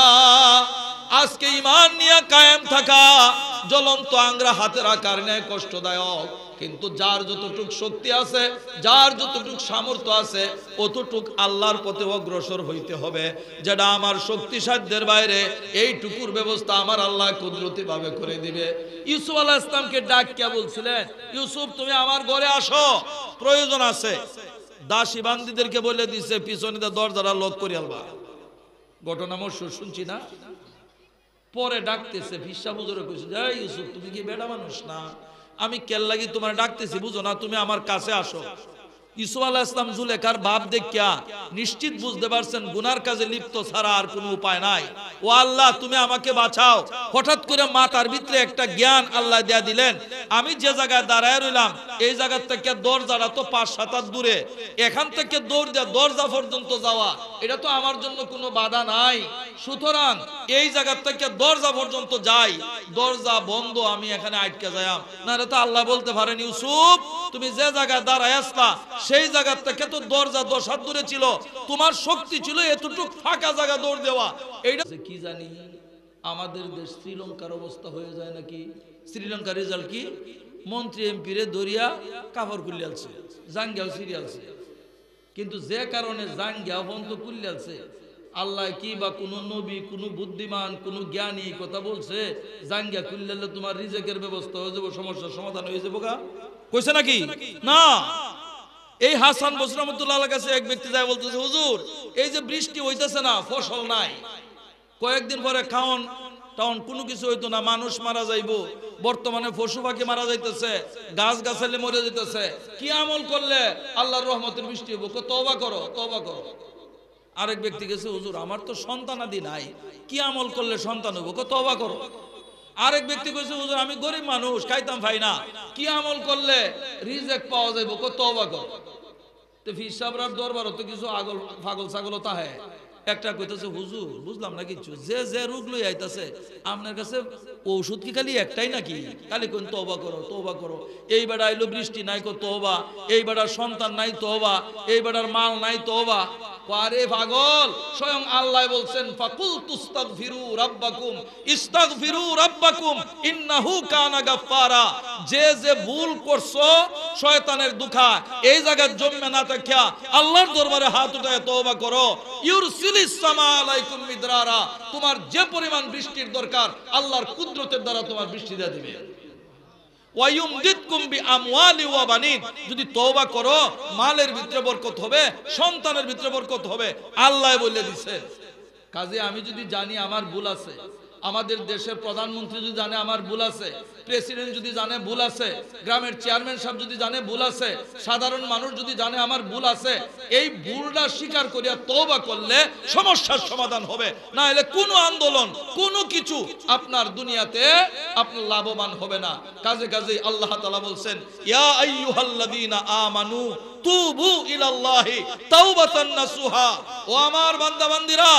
আজকে ঈমান নিয়ে কায়েম থাকা জ্বলন্ত আংরা হাতে রাখার ন্যায় কষ্টদায়ক, কিন্তু যার যতটুক শক্তি আছে, যার যতটুক সামর্থ্য আছে, অতটুক আল্লাহর পথে অগ্রসর হইতে হবে। যেটা আমার শক্তি সাধ্যের বাইরে, এইটুকুর ব্যবস্থা আমার আল্লাহ কুদরতি ভাবে করে দিবে। ইউসুফ আলাইহিস সালামকে ডাক কে বলছিলেন, ইউসুফ তুমি আমার ঘরে আসো। প্রয়োজন আছে, দাসী বান্দিদেরকে বলে দিছে পিছনে দরজাটা লক করে আলবা। ঘটনা মশহুর শুনছি না। পরে ডাকতেছে ফিসা হুজুরে কইছে, এই ইউসুফ তুমি কি বেড়া মানুষ না? আমি কেল্লাগি তোমার ডাকতেছি বুঝো না, তুমি আমার কাছে আসো। ইউসুফ আলাইহিস সালাম জুলেখার ভাব দেখিয়া নিশ্চিত বুঝতে পারছেন গুনার কাজে লিপ্ত ছাড়া আর কোনো উপায় নাই। ও আল্লাহ তুমি আমাকে বাঁচাও। হঠাৎ করে মাথার ভিতরে একটা জ্ঞান আল্লাহ দেয়া দিলেন। আমি যে জায়গায় দাঁড়ায় রইলাম এই জায়গা থেকে দরজাটা তো 5-7 হাত দূরে, এখান থেকে দৌড় দেয়া দরজা পর্যন্ত যাওয়া এটা তো আমার জন্য কোনো বাধা নাই। সুতরাং এই জায়গা থেকে দরজা পর্যন্ত যাই, দরজা বন্ধ, আমি এখানে আটকে যাইম না। এটা তো আল্লাহ বলতে পারেন ইউসুফ তুমি যে জায়গায় দাঁড়ায় আসলা সেই জায়গা থেকে তো দরজা 10 হাত দূরে ছিল, তোমার শক্তি ছিল এতটুকু ফাঁকা জায়গা দৌড় দেওয়া। এইটা কি জানি আমাদের দেশ শ্রীলঙ্কার অবস্থা হয়ে যায় নাকি। শ্রীলঙ্কার রেজাল্ট কি? মন্ত্রী এমপি রে দরিয়া কাপড় কুলিয়ালছে, জাঙ্গিয়াও সিরিয়ালছে। কিন্তু যে কারণে জাঙ্গিয়া বন্ধ কুলিয়ালছে, আল্লাহ কি বা কোন নবী কোন বুদ্ধিমান কোন জ্ঞানী কথা বলছে জাঙ্গিয়া কুলিয়ালে তোমার রিজেকের ব্যবস্থা হয়ে যাবে, সমস্যার সমাধান হয়ে যাবে গা? কইছে নাকি? না। এই হাসান বসরি রাহমাতুল্লাহর কাছে এক ব্যক্তি যায় বলতেছে, হুজুর এই যে বৃষ্টি হইতেছে না, ফসল নাই, কয়েকদিন পরে খাওন টাউন কোনো কিছু হইতো না, মানুষ মারা যাইবো, বর্তমানে পশু পাখি মারা যাইতেছে, গাছ গাছালি মরে যাইতেছে, কি আমল করলে আল্লাহর রহমতের বৃষ্টি হইব? তওবা করো, তওবা করো। আরেক ব্যক্তি গেছে, হুজুর আমার তো সন্তানাদি নাই, কি আমল করলে সন্তান হইব? তওবা করো। আরেক ব্যক্তি কইছে, হুজুর আমি গরিব মানুষ, খাইতাম খাই না, কি আমল করলে রিজেক পাওয়া যাইব? তওবা করো। তো ফির সাহেবরার দরবারও তো কিছু আগল পাগল ছাগল তাহে। একটা কইতেছে, হুজুর বুঝলাম না কিছু, যে যে রোগ লই আইতাছে আপনার কাছে ঔষধ কি খালি একটাই নাকি? খালি কোন তওবা করো, তওবা করো। এই বেড়া আইলো বৃষ্টি নাই, কো তওবা। এই বেড়ার সন্তান নাই, তওবা। এই বেড়ার মাল নাই, তওবা। আরে পাগল, স্বয়ং আল্লাহ বলছেন ফাকুল তুস্তাগফিরু রাব্বাকুম ইস্তাগফিরু রাব্বাকুম ইন্নাহু কানা গাফফারা। যে যে ভুল করছো শয়তানের দুখা এই জায়গায় জন্মে না থাকিয়া আল্লাহর দরবারে হাত উঠায় তওবা করো। ইউরসিলিস সামা আলাইকুম মিদরারা, তোমার যে পরিমাণ বৃষ্টির দরকার আল্লাহর কুদরতের দ্বারা তোমার বৃষ্টি দিয়ে দিবে। ওয়ায়ুমদিদকুম বিআমওয়ালি ওয়া বানিন, যদি তওবা করো মালের ভিতরে বরকত হবে, সন্তানের ভিতরে বরকত হবে, আল্লাহ বলে দিয়েছে। কাজে আমি যদি জানি আমার ভুল আছে, আমাদের দেশের প্রধানমন্ত্রী যদি জানে আমার ভুল আছে, প্রেসিডেন্ট যদি জানে ভুল আছে, গ্রামের চেয়ারম্যান সাহেব যদি জানে ভুল আছে, সাধারণ মানুষ যদি জানে আমার ভুল আছে, এই ভুলটা স্বীকার করিয়া তওবা করলে সমস্যার সমাধান হবে। না হলে কোনো আন্দোলন কোনো কিছু আপনার দুনিয়াতে আপনি লাভবান হবে না। কাজে কাজে আল্লাহ তাআলা বলছেন, ইয়া আইয়ুহাল্লাযীনা আমানু তুবু ইলাল্লাহি তাওবাতান নাসুহা, ও আমার বান্দা বান্দিরা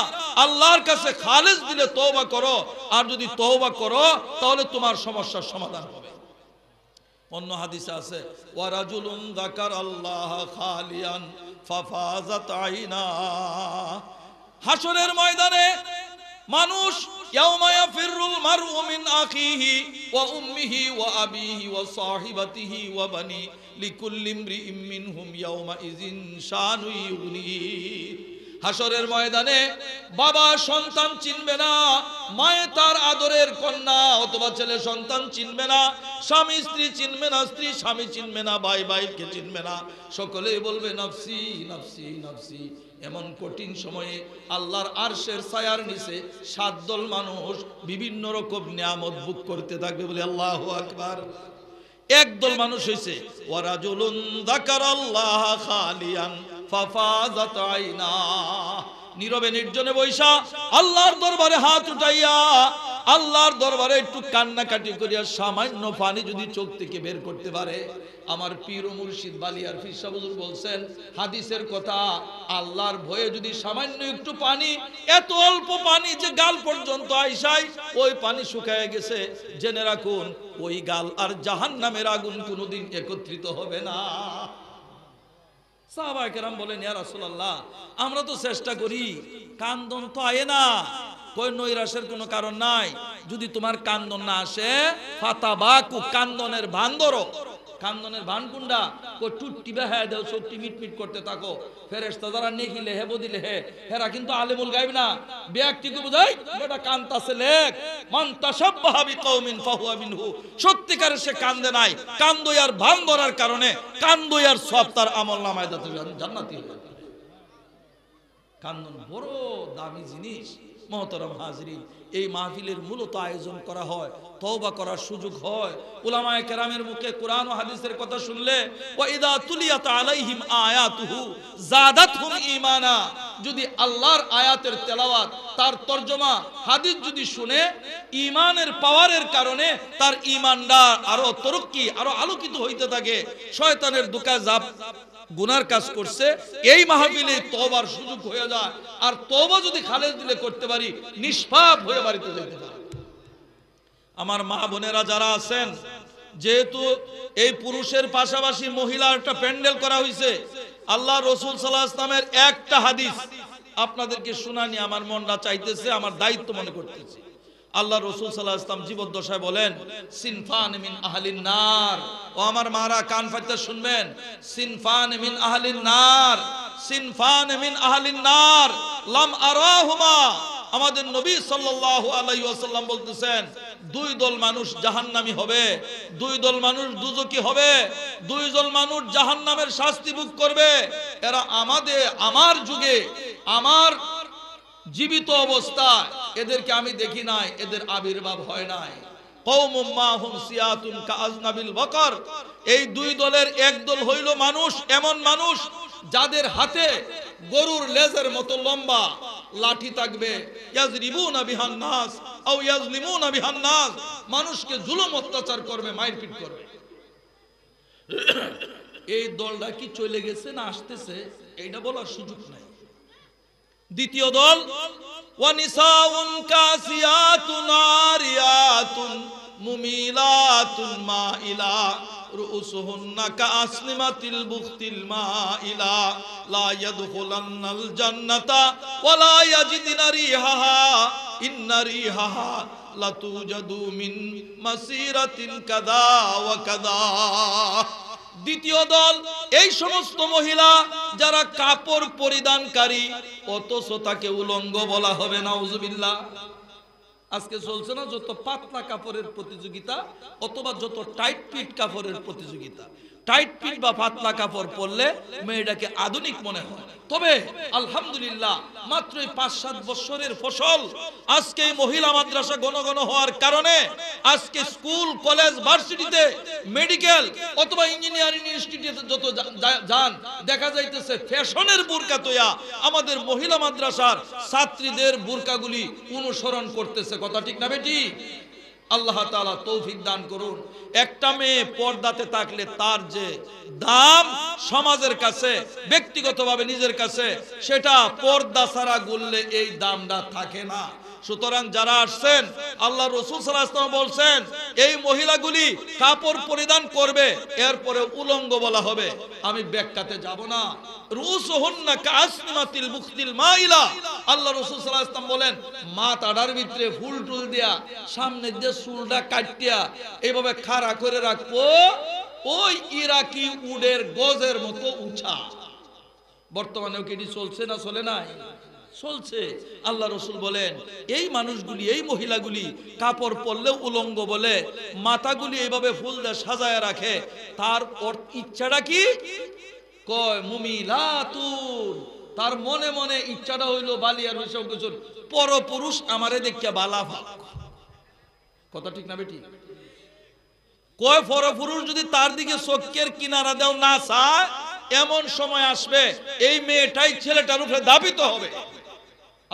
আল্লাহর কাছে খালিস দিলে তওবা করো। আর যদি তওবা করো তাহলে তোমার সমস্যার সমাধান হবে। অন্য হাদিসে আছে, ওয়া রাজুলুন যাকারাল্লাহ খালিয়ান ফাফাজাত আইনা। হাসরের ময়দানে মানুষ ইয়াউমা ইয়াফিরুল মারউ মিন আখিহি ওয়া উম্মিহি ওয়া আবিহি ওয়া সাহিবাতিহি ওয়া বানি লিকুল্লি ইমরিইম মিনহুম ইয়াউমা ইযিন শানু ইউগনি। হাসরের ময়দানে বাবা সন্তান চিনবে না, মায়ে তার আদরের কন্যা অথবা ছেলে সন্তান চিনবে না, স্বামী স্ত্রী চিনবে না, স্ত্রী স্বামী চিনবে না, ভাই ভাইকে চিনবে না, সকলেই বলবে নফসি নফসি নফসি। এমন কঠিন সময়ে আল্লাহর আরশের ছায়ার নিচে 7 দল মানুষ বিভিন্ন রকম নিয়ামত ভোগ করতে থাকবে, বলে আল্লাহু আকবার। একদল মানুষ হইছে ওয়া রাজুলুন যাকারাল্লাহ খালিয়ান ফাফাজাত আইনা, নীরবে নির্জনে বৈশা আল্লাহর দরবারে হাত উঠাইয়া আল্লাহর দরবারে একটু কান্নাকাটি করিয়া সামান্য পানি যদি চোখ থেকে বের করতে পারে। আমার পীর ও মুর্শিদ বালিয়ার পীর সাহেব হুজুর বলছেন হাদিসের কথা, আল্লাহর ভয়ে যদি সামান্য একটু পানি, এত অল্প পানি যে গাল পর্যন্ত আইসাই ওই পানি শুকায় গেছে, জেনে রাখুন ওই গাল আর জাহান্নামের আগুন কোনোদিন একত্রিত হবে না। সাহাবায়ে কেরাম বলেন, ইয়া রাসূলুল্লাহ আমরা তো চেষ্টা করি, কান্দন তো আয় না। কই নৈরাশের কোনো কারণ নাই, যদি তোমার কান্দন না আসে ফাতাবাকু, কান্দনের ভান ধরো। কান্দনের ভান কুন্ডা কো টুট্টি বেহায় দাও চোখটি মিটমিট করতে থাকো ফেরেশতা যারা নেকি লেহে বদি লেহে হেরা কিন্তু আলেমুল গায়ব না ব্যক্তিকে বুঝাই এটা কান্তাছে লেখ মান তাশাব্বাহা বিকওমিন ফাহুয়া মিনহু সত্যিকারে সে কান্দে নাই কান্দয়ার ভান ধরার কারণে কান্দয়ার সব তার আমলনামায় যাতে জান্নাতি হয়ে যাবে কান্দন বড় দামি জিনিস মহতরম হাজরিন এই মাহফিলের মূলত আয়োজন করা হয় তওবা করার সুযোগ হয় উলামায়ে কেরামের মুখে কোরআন ও হাদিসের কথা শুনলে ওয়া ইদা তুলিয়াত আলাইহিম আয়াতুহু যাদাতহুম ঈমানা যদি আল্লাহর আয়াতের তেলাওয়াত তার তরজমা হাদিস যদি শুনে ঈমানের পাওয়ারের কারণে তার ঈমানটা আরো তরক্কি আরো আলোকিত হইতে থাকে শয়তানের ধোঁকায় জাপ গুনার কাজ করছে এই মাহফিলে তওবার সুযোগ হয়ে যায় আর তওবা যদি খালেজ দিলে করতে পারি নিষ্পাপ হয়ে বাড়িতে যেতে পারি আমার মা বোনেরা যারা আছেন যেহেতু এই পুরুষের পাশাপাশি মহিলার একটা প্যান্ডেল করা হয়েছে আল্লাহ রাসূল সাল্লাল্লাহু আলাইহি ওয়াসাল্লামের একটা হাদিস আপনাদেরকে শোনানি আমার মনটা চাইতেছে আমার দায়িত্ব মনে করতেছে আল্লাহ রাসূল সাল্লাল্লাহু আলাইহি ওয়াসাল্লাম জীবদ্দশায় বলেন সিনফান মিন আহলিন নার ও আমার মারা কান ফাটতে শুনবেন সিনফান মিন আহলিন নার সিনফান মিন আহলিন নার লাম আরাহুমা আমাদের নবী সাল্লাল্লাহু আলাইহি ওয়াসাল্লাম বলতেছেন দুই দল মানুষ জাহান্নামী হবে দুই দল মানুষ দুজকি হবে দুই দল মানুষ জাহান্নামের শাস্তি ভোগ করবে এরা আমার যুগে আমার জীবিত অবস্থায় এদেরকে আমি দেখি নাই এদের আবির্ভাব হয় নাই কওমুম মাহুম সিয়াতুন কাআজনাবিল বাকার এই দুই দলের এক দল হইল মানুষ এমন মানুষ যাদের হাতে গরুর লেজের মতো লম্বা লাঠি থাকবে ইয়াজরিবুনা বিহান নাস আও ইয়াজলিমুনা বিহান নাস মানুষকে জুলুম অত্যাচার করবে মারপিট করবে এই দলটা কি চলে গেছে না আসতেছে এইটা বলার সুযোগ নাই দ্বিতীয় দল ওয়ানিসাউন কাসিয়াতুন আরিয়াতুন মুমিলাতুন মাইলা রুউসুহুন্না কাসনিমাতিল বুখতিল মাইলা লা ইয়াদখুলান্নাল জান্নাতা ওয়ালা ইয়াজিদুনা রিহাহা ইন্না রিহাহা লাতুজাদু মিন মাসিরাতিন কাদা ওয়া কাদা দ্বিতীয় দল এই সমস্ত মহিলা যারা কাপড় পরিধানকারী অথচ তাকে উলঙ্গ বলা হবে নাউজুবিল্লাহ আজকে চলছে না যত পাতলা কাপড়ের প্রতিযোগিতা অথবা যত টাইট ফিট কাপড়ের প্রতিযোগিতা টাইট ফিট বা পাতলা কাপড় পরলে মেয়েটাকে আধুনিক মনে হয় তবে আলহামদুলিল্লাহ মাত্র ৫-৭ বছরের ফসল আজকে এই মহিলা মাদ্রাসা ঘন ঘন হওয়ার কারণে আজকে স্কুল কলেজ ভার্সিটিতে মেডিকেল অথবা ইঞ্জিনিয়ারিং ইনস্টিটিউটে যত যান দেখা যাইতেছে ফ্যাশনের বুরকা তোয়া আমাদের মহিলা মাদ্রাসার ছাত্রীদের বুরকাগুলি অনুসরণ করতেছে কথা ঠিক না বেটি আল্লাহ তাআলা তৌফিক দান করুন একটা মেয়ে পর্দাতে থাকলে তার যে দাম সমাজের কাছে ব্যক্তিগতভাবে নিজের কাছে সেটা পর্দা ছাড়া গুললে এই দামটা থাকে না সুতরাং যারা আসছেন আল্লাহ রাসূল সাল্লাল্লাহু আলাইহি ওয়াসাল্লাম বলছেন এই মহিলাগুলি কাপড় পরিধান করবে এরপরে উলঙ্গ বলা হবে আমি ব্যাখ্যাতে যাব না রুসুহুন্না কাসনিমাতিল বুখতিল মাইলা আল্লাহ রাসূল সাল্লাল্লাহু আলাইহি ওয়াসাল্লাম বলেন মাথার ভিতরে ফুল টুল দিয়া সামনে দিয়ে চুলটা কাটিয়া এইভাবে খাড়া করে রাখবো ওই ইরাকি উডের গজের মতো উঁচা বর্তমানেও কি এটি চলছে না চলে নাই চলছে আল্লাহ রাসূল বলেন এই মানুষগুলি এই মহিলাগুলি কাপড় পরলেও উলঙ্গ বলে মাথাগুলি এইভাবে ফুল দিয়ে সাজায় রাখে তার ইচ্ছাটা কি কয় মুমিলাতুন তার মনে মনে ইচ্ছাটা হইল বালিয়ার হিসাব কিছু পরপুরুষ আমারে দেখিয়া বালা ভাব কথা ঠিক না বেটি কয় পরপুরুষ যদি তার দিকে চোখের কিনারা দেও না চায় এমন সময় আসবে এই মেয়েটাই ছেলেটার উপরে দাবিত হবে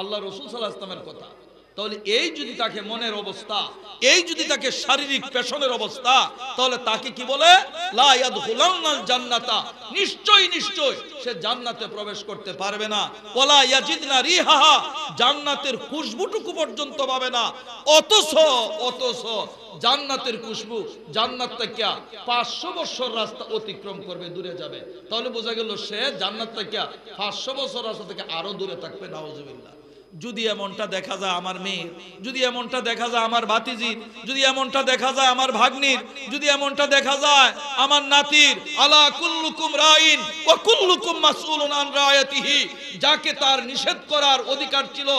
আল্লাহ রাসূল সাল্লাল্লাহু আলাইহি ওয়াসাল্লামের কথা তাহলে এই যদি তাকে মনের অবস্থা এই যদি তাকে শারীরিক পেশনের অবস্থা তাহলে তাকে কি বলে লা ইয়াদখুলান্নাল জান্নাতা নিশ্চয় সে জান্নাতে প্রবেশ করতে পারবে না ওয়ালা ইয়াজিদনা রিহাহা জান্নাতের খুশবুটুকু পর্যন্ত পাবে না অথচ জান্নাতের খুশবু জান্নাত থেকে 500 বছর রাস্তা অতিক্রম করবে দূরে যাবে তাহলে বোঝা গেল সে জান্নাত থেকে 500 বছর রাস্তা থেকে আরো দূরে থাকবে নাউজুবিল্লাহ যদি এমনটা দেখা যায় আমার মেয়ের, যদি এমনটা দেখা যায় আমার ভাতিজির, যদি এমনটা দেখা যায় আমার ভাগ্নির, যদি এমনটা দেখা যায় আমার নাতির, আলা কুল্লুকুম রাইন ওয়া কুল্লুকুম মাসউলুন আন রায়াতিহি, যাকে তার নিষেধ করার অধিকার ছিল,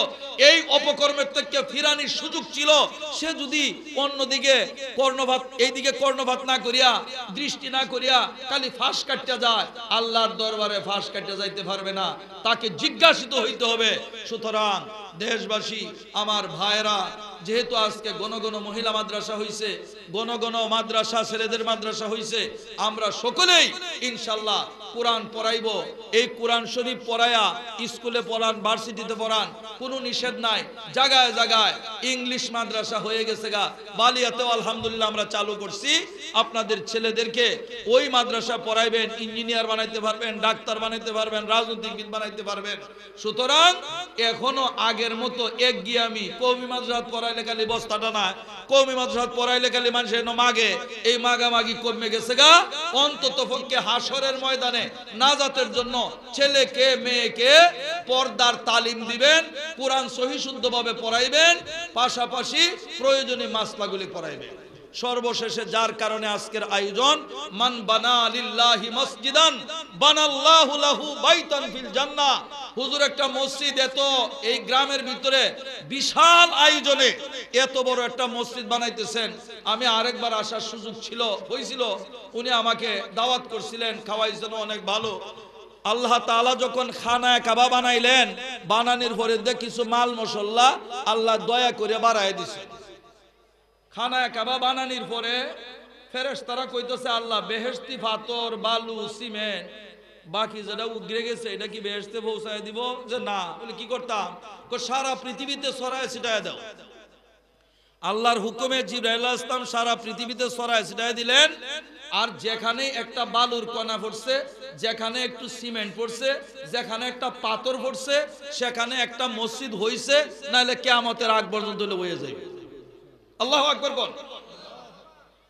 এই অপকর্মের থেকে ফিরানির সুযোগ ছিল, সে যদি অন্যদিকে কর্ণপাত, এইদিকে কর্ণপাত না করিয়া, দৃষ্টি না করিয়া খালি ফাঁস কাটতে যায়, আল্লাহর দরবারে ফাঁস কাটতে যাইতে পারবে না, তাকে জিজ্ঞাসিত হইতে হবে। সুতরাং দেশবাসী, আমার ভাইরা, যেহেতু আজকে ঘন ঘন মহিলা মাদ্রাসা হইছে, ঘন ঘন মাদ্রাসা, ছেলেদের মাদ্রাসা হইছে, আমরা সকলেই ইনশাল্লাহ কোরআন পড়াইব। এই কোরআন শরীফ পড়ায়া স্কুলে পড়ান, ভার্সিটিতে পড়ান, কোনো নিষেধ নাই। জায়গায় জায়গায় ইংলিশ মাদ্রাসা হয়ে গেছে গা, বালিয়াতেও আলহামদুলিল্লাহ আমরা চালু করছি। আপনাদের ছেলেদেরকে ওই মাদ্রাসা পড়াইবেন, ইঞ্জিনিয়ার বানাইতে পারবেন, ডাক্তার বানাইতে পারবেন, রাজনীতিবিদ বানাইতে পারবেন। সুতরাং এখনো আগের মতো একগিয়ামি কওমি মাদ্রাসা পড়াইলে খালি বস্তাটা না, কওমি মাদ্রাসা পড়াইলে খালি মানুষের মাগে, এই মাগামাগি কমে গেছে গা। অন্তত পক্ষে হাসরের ময়দানে নাজাতের জন্য ছেলেকে মেয়েকে পর্দার তালিম দিবেন, কোরআন সহি শুদ্ধভাবে পড়াইবেন, পাশাপাশি প্রয়োজনীয় মাসলাগুলি পড়াইবেন। সর্বশেষে যার কারণে আজকের আয়োজন, মান বানা লিল্লাহি মসজিদান বানাল্লাহু লাহু বাইতান ফিল জান্নাহ। হুজুর একটা মসজিদ, এত এই গ্রামের ভিতরে বিশাল আয়োজনে এত বড় একটা মসজিদ বানাইতেছেন। আমি আরেকবার আসার সুযোগ হয়েছিল, উনি আমাকে দাওয়াত করছিলেন, খাওয়াইছেন অনেক ভালো। আল্লাহ তাআলা যখন খানায়ে কাবা বানাইলেন, বানানির পরে কিছু মাল মশলা আল্লাহ দয়া করে বাড়ায় দিছে। খানায়ে কাবা বানানির পরে ফেরেশতারা কইতেছে, আল্লাহ বেহেশতি পাথর, বালু, সিমেন্ট, বাকি যেটা উগরে গেছে এটা কি বেহেশতে পৌঁছায় দিব? যে না। বলে কি করতাম? সারা পৃথিবীতে ছড়ায় ছিটায় দাও। আল্লাহর হুকুমে জিবরাইল আলাইহিস সালাম সারা পৃথিবীতে ছড়ায় ছিটায় দিলেন। আর যেখানে একটা বালুর কণা পড়ছে, যেখানে একটু সিমেন্ট পড়ছে, যেখানে একটা পাথর পড়ছে, সেখানে একটা মসজিদ হইছে, নাহলে কিয়ামতের আগ পর্যন্ত হয়ে যাবে। আল্লাহু আকবার বল।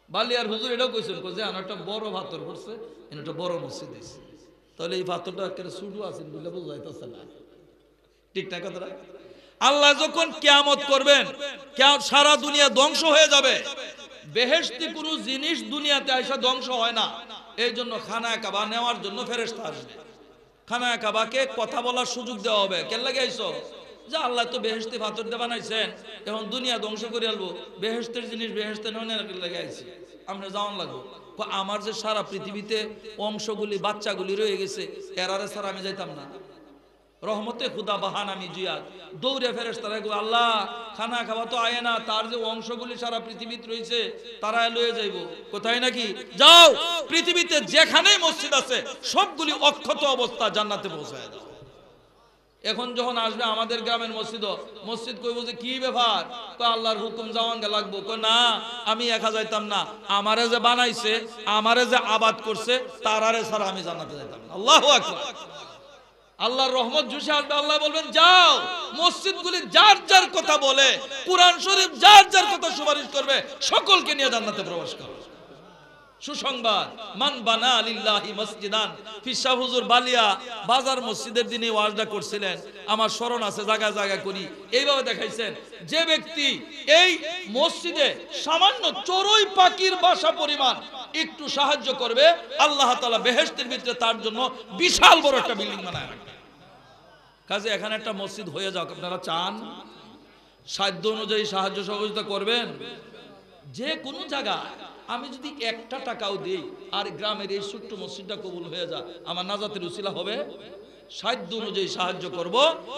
বালিয়ার হুজুর এটাও কইছেন যে একটা বড় পাথর পড়ছে, একটা বড় মসজিদ হইছে। তাহলে এই পাথরটা একেবারে ছোট আছে বলে বোঝাইতেছে না, ঠিক না কথাটা? আল্লাহ যখন কিয়ামত করবেন, সারা দুনিয়া ধ্বংস হয়ে যাবে। বেহেশতি কোনো জিনিস দুনিয়াতে আইসা ধ্বংস হয় না। এই জন্য খানায়ে কাবা নেওয়ার জন্য ফেরেশতা আসবে। খানায়ে কাবাকে কথা বলার সুযোগ দেওয়া হবে। কেন লাগে আইছো? যে আল্লাহ তো বেহেশতি পাথর দিয়ে বানাইছেন, এখন দুনিয়া ধ্বংস করে আলবো, বেহেশতের জিনিস বেহেশতে নেওয়ার লাগে আইছি, আমরা যাওয়ান লাগবো। আমার যে সারা পৃথিবীতে অংশগুলি, বাচ্চাগুলি রয়ে গেছে, এরারে ছাড়া আমি যাইতাম না। রহমতে খুদা বাহান আমি জিয়াদ দৌড়ে ফেরেশতারা কই, আল্লাহ খানা খাওয়া তো আয় না, তার যে অংশগুলি সারা পৃথিবীতে রয়েছে তারা লয়ে যাইব কোথায় নাকি? যাও, পৃথিবীতে যেখানেই মসজিদ আছে সবগুলি অক্ষত অবস্থা জান্নাতে পৌঁছায় দাও। এখন যখন আসবে আমাদের গ্রামের মসজিদ কইব যে কি ব্যাপার? কই আল্লাহর হুকুম যাওয়ান গে লাগবো। কই না, আমি একা যাইতাম না, আমারে যে বানাইছে, আমারে যে আবাদ করছে, তারারে ছাড়া আমি জান্নাতে যাইতাম না। আল্লাহু আকবার। আল্লাহর রহমত জুসে আসবে। আল্লাহ বলবেন, যাও, মসজিদগুলি যার যার কথা বলে, কুরআন শরীফ যার যার কথা সুপারিশ করবে, সকলকে নিয়ে জান্নাতে প্রবেশ করবে। সুসংবাদ, মান বানা লিল্লাহি মসজিদান। ফিসা হুজুর বালিয়া বাজার মসজিদের দিনে ওয়াজটা করছিলেন, আমার স্মরণ আছে, জায়গা জায়গা করি। এইভাবে দেখাইছেন, যে ব্যক্তি এই মসজিদে সামান্য চড়ুই পাখির বাসা পরিমাণ একটু সাহায্য করবে, আল্লাহ তাআলা বেহেশতের ভিতরে তার জন্য বিশাল বড় একটা বিল্ডিং বানায় রাখবে। কাজে এখানে একটা মসজিদ হয়ে যাক, আপনারা চান? সাধ্য অনুযায়ী সাহায্য সহযোগিতা করবেন। যে কোনো জায়গায় আমি যদি একটা টাকাও দিই আর গ্রামের এই ছোট্ট মসজিদটা কবুল হয়ে যায়, আমার নাজাতের উসিলা হবে। সাধ্য অনুযায়ী সাহায্য করব।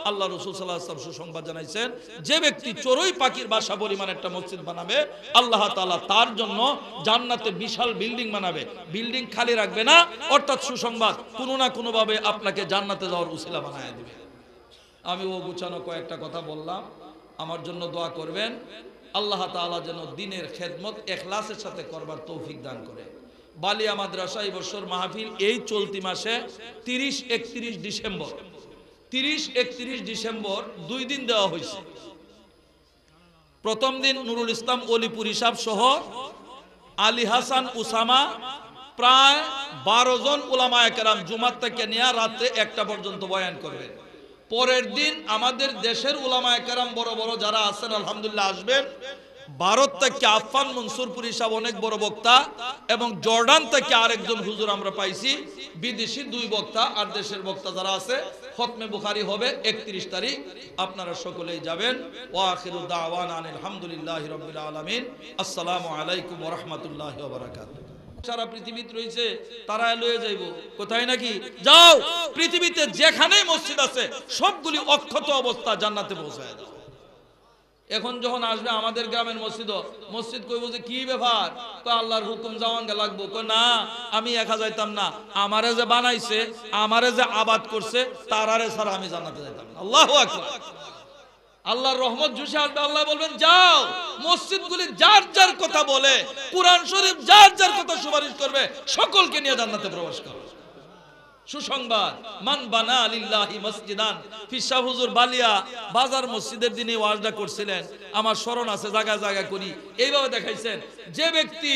আল্লাহ রাসূল সাল্লাল্লাহু আলাইহি ওয়াসাল্লাম সুসংবাদ জানাইছেন, যে ব্যক্তি চড়ুই পাখির বাসা পরিমাণ একটা মসজিদ বানাবে, আল্লাহ তাআলা তার জন্য জান্নাতে বিশাল বিল্ডিং বানাবে। বিল্ডিং খালি রাখবে না, অর্থাৎ সুসংবাদ, কোনো না কোনো ভাবে আপনাকে জান্নাতে যাওয়ার উসিলা বানায় দিবে। আমি ও গুছানো কয়েকটা কথা বললাম, আমার জন্য দোয়া করবেন। আল্লাহ তাআলা যেন দ্বীনের খেদমত ইখলাসের সাথে করবার তৌফিক দান করে। বালিয়া মাদ্রাসা এই বছর মাহফিল এই চলতি মাসে 30-31 ডিসেম্বর, 30-31 ডিসেম্বর 2 দিন দেওয়া হয়েছে। প্রথম দিন নুরুল ইসলাম অলিপুরি সাহেব সহ আলী হাসান উসামা প্রায় 12 জন উলামায়ে কেরাম জুমার থেকে নিয়ে রাতে 1টা পর্যন্ত বয়ান করবেন। পরের দিন আমাদের দেশের উলামায়ে কেরাম বড় বড় যারা আছেন আলহামদুলিল্লাহ আসবেন। ভারত থেকে আফফান মনসুরপুরি সাহেব অনেক বড় বক্তা, এবং জর্ডান থেকে আরেকজন হুজুর আমরা পাইছি, বিদেশি 2 বক্তা, আর দেশের বক্তা যারা আছে। খতমে বুখারী হবে 31 তারিখ, আপনারা সকলেই যাবেন। ওয়া আখিরু দাওয়ানা আলহামদুলিল্লাহি রাব্বিল আলামিন। আসসালামু আলাইকুম ওয়া রাহমাতুল্লাহি ওয়া বারাকাতুহু। সারা পৃথিবীতে রয়েছে, তারা লয়ে যাইব কোথায় নাকি? যাও, পৃথিবীতে যেখানেই মসজিদ আছে সবগুলি অক্ষত অবস্থা জান্নাতে পৌঁছায় দাও। এখন যখন আসবে আমাদের গ্রামের মসজিদ কইব যে কি ব্যাপার, কয় আল্লাহর হুকুম যাওয়াঙ্গা লাগবো। কয় না, আমি একা যাইতাম না, আমারে যে বানাইছে, আমারে যে আবাদ করছে, তারারে ছাড়া আমি জান্নাতে যাইতাম না। আল্লাহু আকবার। আল্লাহর রহমত জুসে আসবে, আল্লাহ বলবেন যাও, মসজিদগুলি যার যার কথা বলে, কুরআন শরীফ যার যার কথা সুপারিশ করবে, সকলকে নিয়ে জান্নাতে প্রবেশ করবে। সুসংবাদ, মান বানা লিল্লাহি মসজিদান। ফিশা হুজুর বালিয়া বাজার মসজিদের দিনে ওয়াজটা করছিলেন, আমার স্মরণ আছে, জায়গায় জায়গায় করি। এইভাবে দেখাইছেন, যে ব্যক্তি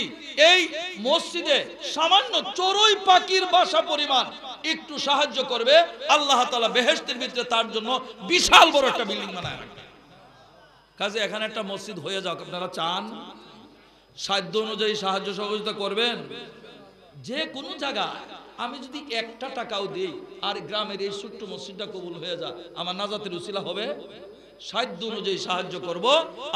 এই মসজিদে সামান্য চড়ুই পাখির বাসা পরিমাণ একটু সাহায্য করবে, আল্লাহ তাআলা বেহেশতের ভিতরে তার জন্য বিশাল বড় একটা বিল্ডিং বানায় রাখবে। কাজে এখানে একটা মসজিদ হয়ে যাক, আপনারা চান? সাধ্য অনুযায়ী সাহায্য সহযোগিতা করবেন। যে কোনো জায়গায় আমি যদি 1টা টাকাও দিই আর গ্রামের এই ছোট্ট মসজিদটা কবুল হয়ে যায়, আমার নাজাতের উসিলা হবে। সাধ্য অনুযায়ী সাহায্য করব।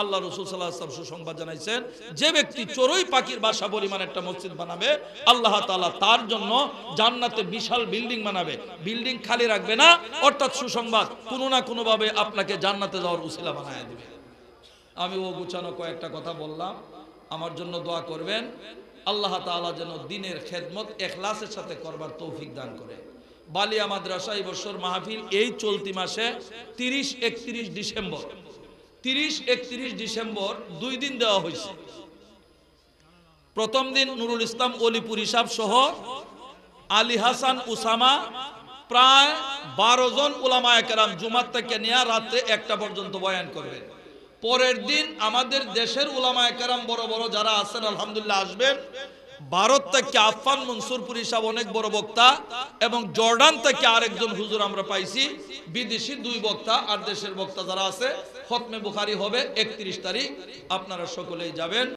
আল্লাহ রাসূল সাল্লাল্লাহু আলাইহি ওয়াসাল্লাম সুসংবাদ জানাইছেন, যে ব্যক্তি চড়ুই পাখির বাসা পরিমাণ একটা মসজিদ বানাবে, আল্লাহ তাআলা তার জন্য জান্নাতে বিশাল বিল্ডিং বানাবে। বিল্ডিং খালি রাখবে না, অর্থাৎ সুসংবাদ, কোনো না কোনো ভাবে আপনাকে জান্নাতে যাওয়ার উসিলা বানায় দিবে। আমি ও গুছানো কয়েকটা কথা বললাম, আমার জন্য দোয়া করবেন। আল্লাহ তাআলা যেন দ্বীনের খেদমত ইখলাসের সাথে করবার তৌফিক দান করে। বালিয়া মাদ্রাসা এই বছর মাহফিল এই চলতি মাসে 30-31 ডিসেম্বর, 30-31 ডিসেম্বর 2 দিন দেওয়া হয়েছে। প্রথম দিন নুরুল ইসলাম অলিপুর সাহেব সহ আলী হাসান উসামা প্রায় 12 জন উলামায়ে কেরাম জুমাত থেকে নিয়ে রাতে 1টা পর্যন্ত বয়ান করবেন। পরের দিন আমাদের দেশের উলামায়ে কেরাম বড় বড় যারা আছেন আলহামদুলিল্লাহ আসবেন। ভারত থেকে আফফান মনসুরপুরি সাহেব অনেক বড় বক্তা, এবং জর্ডান থেকে আরেকজন হুজুর আমরা পাইছি, বিদেশি 2 বক্তা, আর দেশের বক্তা যারা আছে। খতমে বুখারী হবে 31 তারিখ, আপনারা সকলেই যাবেন।